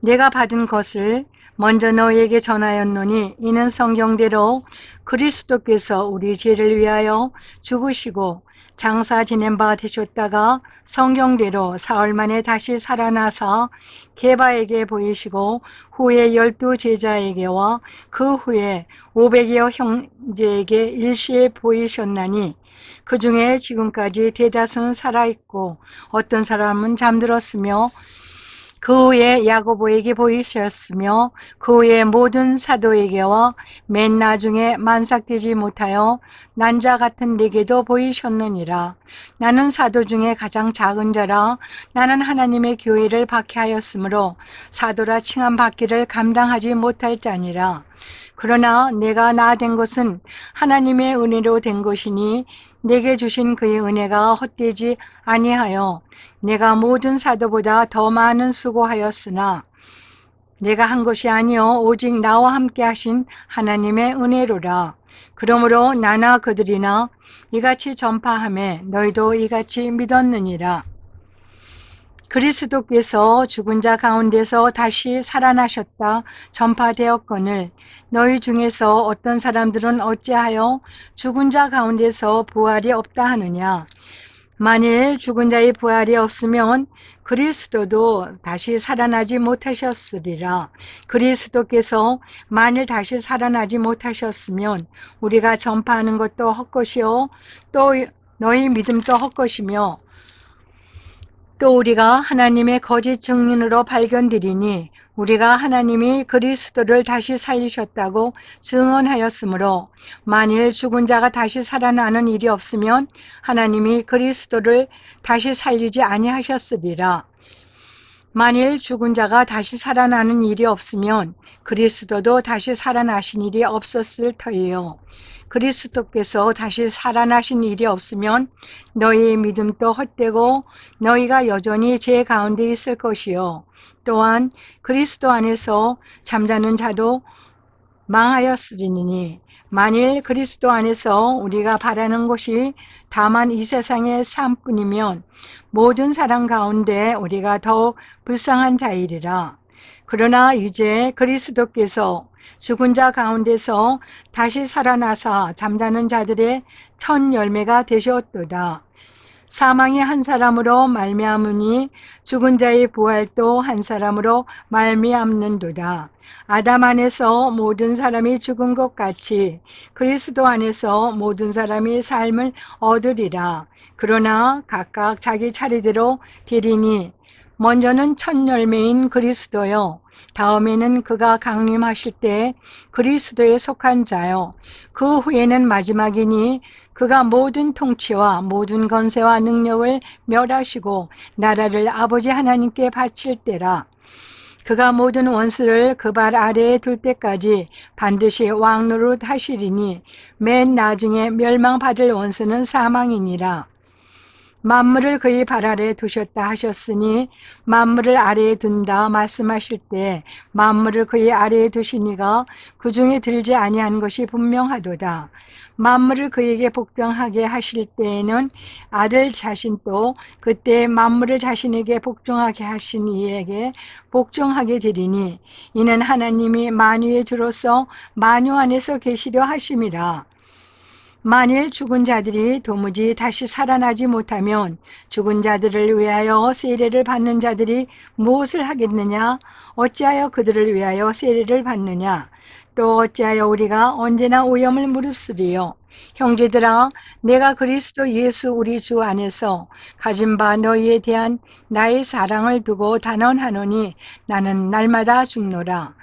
내가 받은 것을 먼저 너희에게 전하였노니 이는 성경대로 그리스도께서 우리 죄를 위하여 죽으시고 장사 지낸 바 되셨다가 성경대로 사흘 만에 다시 살아나사 게바에게 보이시고 후에 12 제자에게와 그 후에 500여 형제에게 일시에 보이셨나니 그 중에 지금까지 대다수는 살아있고 어떤 사람은 잠들었으며 그 후에 야고보에게 보이셨으며 그 후에 모든 사도에게와 맨 나중에 만삭되지 못하여 난자 같은 내게도 보이셨느니라. 나는 사도 중에 가장 작은 자라. 나는 하나님의 교회를 박해하였으므로 사도라 칭함 받기를 감당하지 못할 자니라. 그러나 내가 나 된 것은 하나님의 은혜로 된 것이니 내게 주신 그의 은혜가 헛되지 아니하여 내가 모든 사도보다 더 많은 수고하였으나 내가 한 것이 아니요 오직 나와 함께 하신 하나님의 은혜로라. 그러므로 나나 그들이나 이같이 전파하매 너희도 이같이 믿었느니라. 그리스도께서 죽은 자 가운데서 다시 살아나셨다 전파되었거늘 너희 중에서 어떤 사람들은 어찌하여 죽은 자 가운데서 부활이 없다 하느냐. 만일 죽은 자의 부활이 없으면 그리스도도 다시 살아나지 못하셨으리라. 그리스도께서 만일 다시 살아나지 못하셨으면 우리가 전파하는 것도 헛것이요 또 너희 믿음도 헛것이며 또 우리가 하나님의 거짓 증인으로 발견되리니 우리가 하나님이 그리스도를 다시 살리셨다고 증언하였으므로 만일 죽은 자가 다시 살아나는 일이 없으면 하나님이 그리스도를 다시 살리지 아니하셨으리라. 만일 죽은 자가 다시 살아나는 일이 없으면 그리스도도 다시 살아나신 일이 없었을 터이요. 그리스도께서 다시 살아나신 일이 없으면 너희의 믿음도 헛되고 너희가 여전히 죄 가운데 있을 것이요. 또한 그리스도 안에서 잠자는 자도 망하였으리니 만일 그리스도 안에서 우리가 바라는 것이 다만 이 세상의 삶뿐이면 모든 사람 가운데 우리가 더욱 불쌍한 자이리라. 그러나 이제 그리스도께서 죽은 자 가운데서 다시 살아나사 잠자는 자들의 첫 열매가 되셨도다. 사망이 한 사람으로 말미암으니 죽은 자의 부활도 한 사람으로 말미암는도다. 아담 안에서 모든 사람이 죽은 것 같이 그리스도 안에서 모든 사람이 삶을 얻으리라. 그러나 각각 자기 차례대로 되리니 먼저는 첫 열매인 그리스도요. 다음에는 그가 강림하실 때 그리스도에 속한 자요. 그 후에는 마지막이니 그가 모든 통치와 모든 권세와 능력을 멸하시고 나라를 아버지 하나님께 바칠 때라. 그가 모든 원수를 그 발 아래에 둘 때까지 반드시 왕노릇 하시리니 맨 나중에 멸망받을 원수는 사망이니라. 만물을 그의 발 아래에 두셨다 하셨으니 만물을 아래에 둔다 말씀하실 때 만물을 그의 아래에 두시니가 그 중에 들지 아니한 것이 분명하도다. 만물을 그에게 복종하게 하실 때에는 아들 자신도 그때 만물을 자신에게 복종하게 하신 이에게 복종하게 되리니 이는 하나님이 만유의 주로서 만유 안에서 계시려 하심이라. 만일 죽은 자들이 도무지 다시 살아나지 못하면 죽은 자들을 위하여 세례를 받는 자들이 무엇을 하겠느냐? 어찌하여 그들을 위하여 세례를 받느냐? 또 어찌하여 우리가 언제나 오염을 무릅쓰리요? 형제들아, 내가 그리스도 예수 우리 주 안에서 가진 바 너희에 대한 나의 사랑을 두고 단언하노니 나는 날마다 죽노라.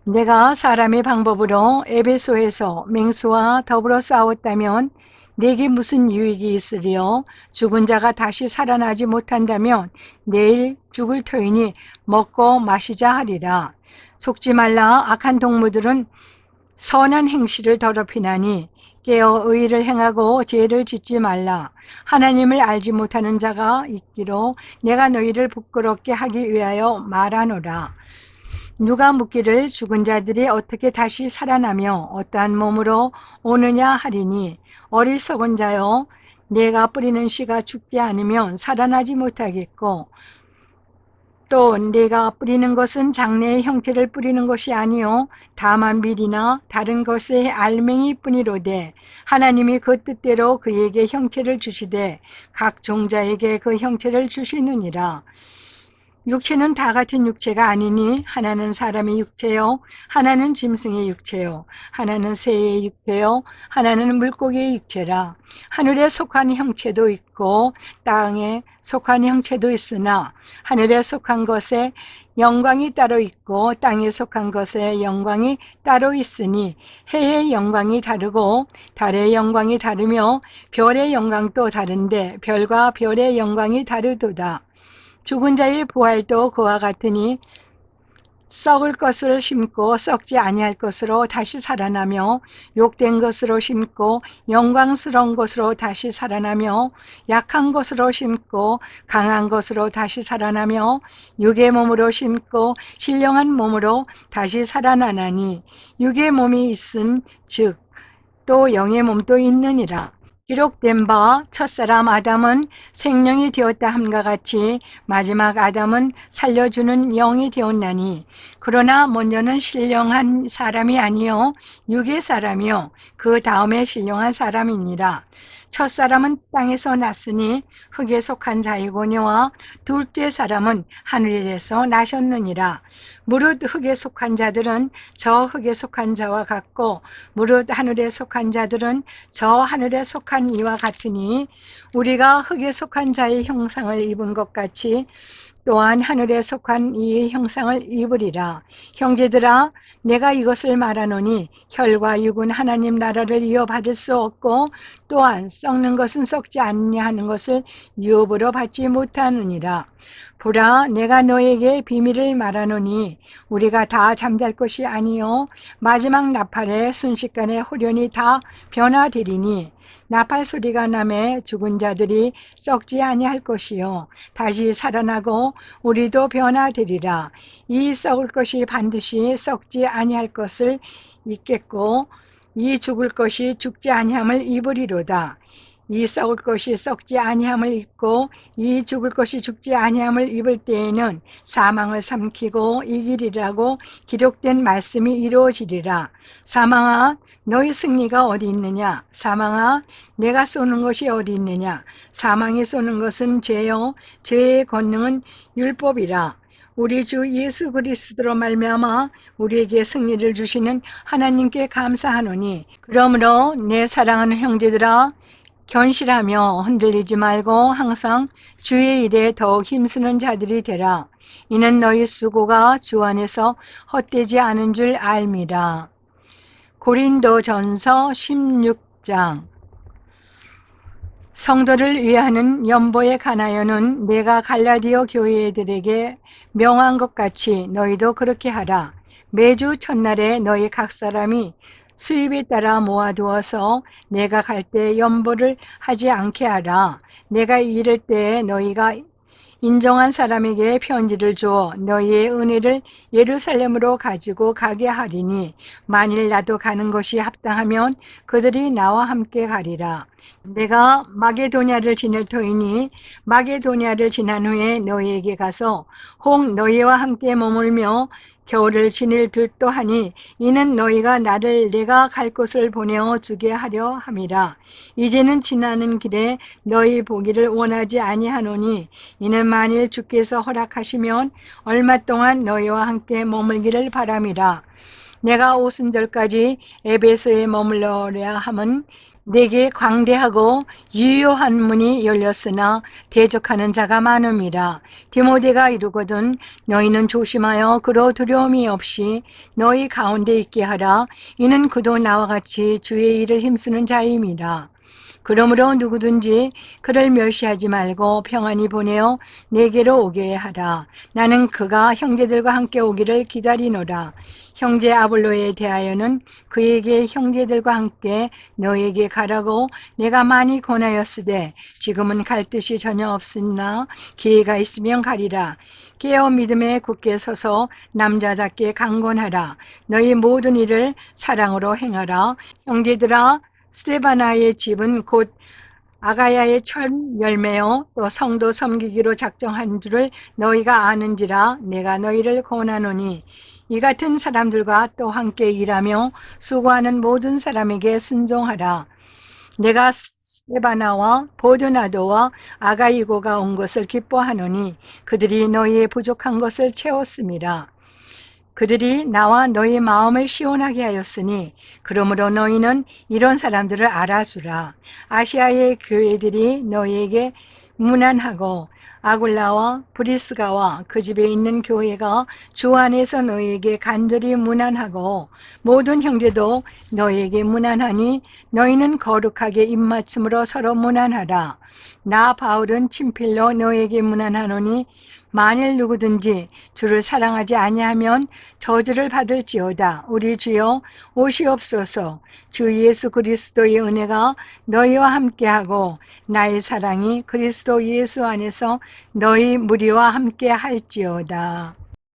내가 사람의 방법으로 에베소에서 맹수와 더불어 싸웠다면 내게 무슨 유익이 있으리요? 죽은 자가 다시 살아나지 못한다면 내일 죽을 터이니 먹고 마시자 하리라. 속지 말라. 악한 동무들은 선한 행실을 더럽히나니 깨어 의를 행하고 죄를 짓지 말라. 하나님을 알지 못하는 자가 있기로 내가 너희를 부끄럽게 하기 위하여 말하노라. 누가 묻기를 죽은 자들이 어떻게 다시 살아나며 어떠한 몸으로 오느냐 하리니 어리석은 자여 내가 뿌리는 씨가 죽지 않으면 살아나지 못하겠고 또 네가 뿌리는 것은 장래의 형체를 뿌리는 것이 아니요 다만 밀이나 다른 것의 알맹이뿐이로되 하나님이 그 뜻대로 그에게 형체를 주시되 각 종자에게 그 형체를 주시느니라. 육체는 다 같은 육체가 아니니 하나는 사람의 육체요 하나는 짐승의 육체요 하나는 새의 육체요 하나는 물고기의 육체라. 하늘에 속한 형체도 있고 땅에 속한 형체도 있으나 하늘에 속한 것에 영광이 따로 있고 땅에 속한 것에 영광이 따로 있으니 해의 영광이 다르고 달의 영광이 다르며 별의 영광도 다른데 별과 별의 영광이 다르도다. 죽은 자의 부활도 그와 같으니 썩을 것을 심고 썩지 아니할 것으로 다시 살아나며 욕된 것으로 심고 영광스러운 것으로 다시 살아나며 약한 것으로 심고 강한 것으로 다시 살아나며 육의 몸으로 심고 신령한 몸으로 다시 살아나나니 육의 몸이 있음 즉 또 영의 몸도 있느니라. 기록된 바 첫사람 아담은 생명이 되었다 함과 같이 마지막 아담은 살려주는 영이 되었나니 그러나 먼저는 신령한 사람이 아니요 육의 사람이요 그 다음에 신령한 사람이니라. 첫사람은 땅에서 났으니 흙에 속한 자이거니와 둘째 사람은 하늘에서 나셨느니라. 무릇 흙에 속한 자들은 저 흙에 속한 자와 같고 무릇 하늘에 속한 자들은 저 하늘에 속한 이와 같으니 우리가 흙에 속한 자의 형상을 입은 것 같이 또한 하늘에 속한 이의 형상을 입으리라. 형제들아 내가 이것을 말하노니 혈과 육은 하나님 나라를 이어받을 수 없고 또한 썩는 것은 썩지 않냐하는 것을 유업으로 받지 못하느니라. 보라 내가 너에게 비밀을 말하노니 우리가 다 잠잘 것이 아니요 마지막 나팔에 순식간에 후련히 다 변화되리니 나팔 소리가 나매 죽은 자들이 썩지 아니할 것이요 다시 살아나고 우리도 변화되리라. 이 썩을 것이 반드시 썩지 아니할 것을 입겠고 이 죽을 것이 죽지 아니함을 입으리로다. 이 썩을 것이 썩지 아니함을 입고 이 죽을 것이 죽지 아니함을 입을 때에는 사망을 삼키고 이기리라고 기록된 말씀이 이루어지리라. 사망아 너희 승리가 어디 있느냐? 사망아 내가 쏘는 것이 어디 있느냐? 사망이 쏘는 것은 죄요 죄의 권능은 율법이라. 우리 주 예수 그리스도로 말미암아 우리에게 승리를 주시는 하나님께 감사하노니 그러므로 내 사랑하는 형제들아 견실하며 흔들리지 말고 항상 주의 일에 더욱 힘쓰는 자들이 되라. 이는 너희 수고가 주 안에서 헛되지 않은 줄 알미라. 고린도전서 16장. 성도를 위하는 연보에 관하여는 내가 갈라디아 교회들에게 명한 것 같이 너희도 그렇게 하라. 매주 첫날에 너희 각 사람이 수입에 따라 모아두어서 내가 갈 때 연보를 하지 않게 하라. 내가 이를 때 너희가 인정한 사람에게 편지를 주어 너희의 은혜를 예루살렘으로 가지고 가게 하리니 만일 나도 가는 것이 합당하면 그들이 나와 함께 가리라. 내가 마게도냐를 지낼 터이니 마게도냐를 지난 후에 너희에게 가서 혹 너희와 함께 머물며 겨울을 지낼 듯도 하니 이는 너희가 나를 내가 갈 곳을 보내어 주게 하려 함이라. 이제는 지나는 길에 너희 보기를 원하지 아니하노니 이는 만일 주께서 허락하시면 얼마 동안 너희와 함께 머물기를 바람이라. 내가 오순절까지 에베소에 머물러야 함은 내게 광대하고 유효한 문이 열렸으나 대적하는 자가 많음이라. 디모데가 이르거든 너희는 조심하여 그로 두려움이 없이 너희 가운데 있게 하라. 이는 그도 나와 같이 주의 일을 힘쓰는 자임이라. 그러므로 누구든지 그를 멸시하지 말고 평안히 보내어 내게로 오게 하라. 나는 그가 형제들과 함께 오기를 기다리노라. 형제 아볼로에 대하여는 그에게 형제들과 함께 너에게 가라고 내가 많이 권하였으되 지금은 갈 뜻이 전혀 없으나 기회가 있으면 가리라. 깨어 믿음에 굳게 서서 남자답게 강건하라. 너희 모든 일을 사랑으로 행하라. 형제들아 스데바나의 집은 곧 아가야의 첫 열매요 또 성도 섬기기로 작정한 줄을 너희가 아는지라. 내가 너희를 권하노니 이 같은 사람들과 또 함께 일하며 수고하는 모든 사람에게 순종하라. 내가 스데바나와 보드나도와 아가이고가 온 것을 기뻐하노니 그들이 너희의 부족한 것을 채웠음이라. 그들이 나와 너희 마음을 시원하게 하였으니 그러므로 너희는 이런 사람들을 알아주라. 아시아의 교회들이 너희에게 문안하고 아굴라와 브리스가와 그 집에 있는 교회가 주 안에서 너희에게 간절히 문안하고 모든 형제도 너희에게 문안하니 너희는 거룩하게 입맞춤으로 서로 문안하라. 나 바울은 친필로 너희에게 문안하노니 만일 누구든지 주를 사랑하지 아니하면 저주를 받을지어다. 우리 주여 오시옵소서. 주 예수 그리스도의 은혜가 너희와 함께하고 나의 사랑이 그리스도 예수 안에서 너희 무리와 함께 할지어다.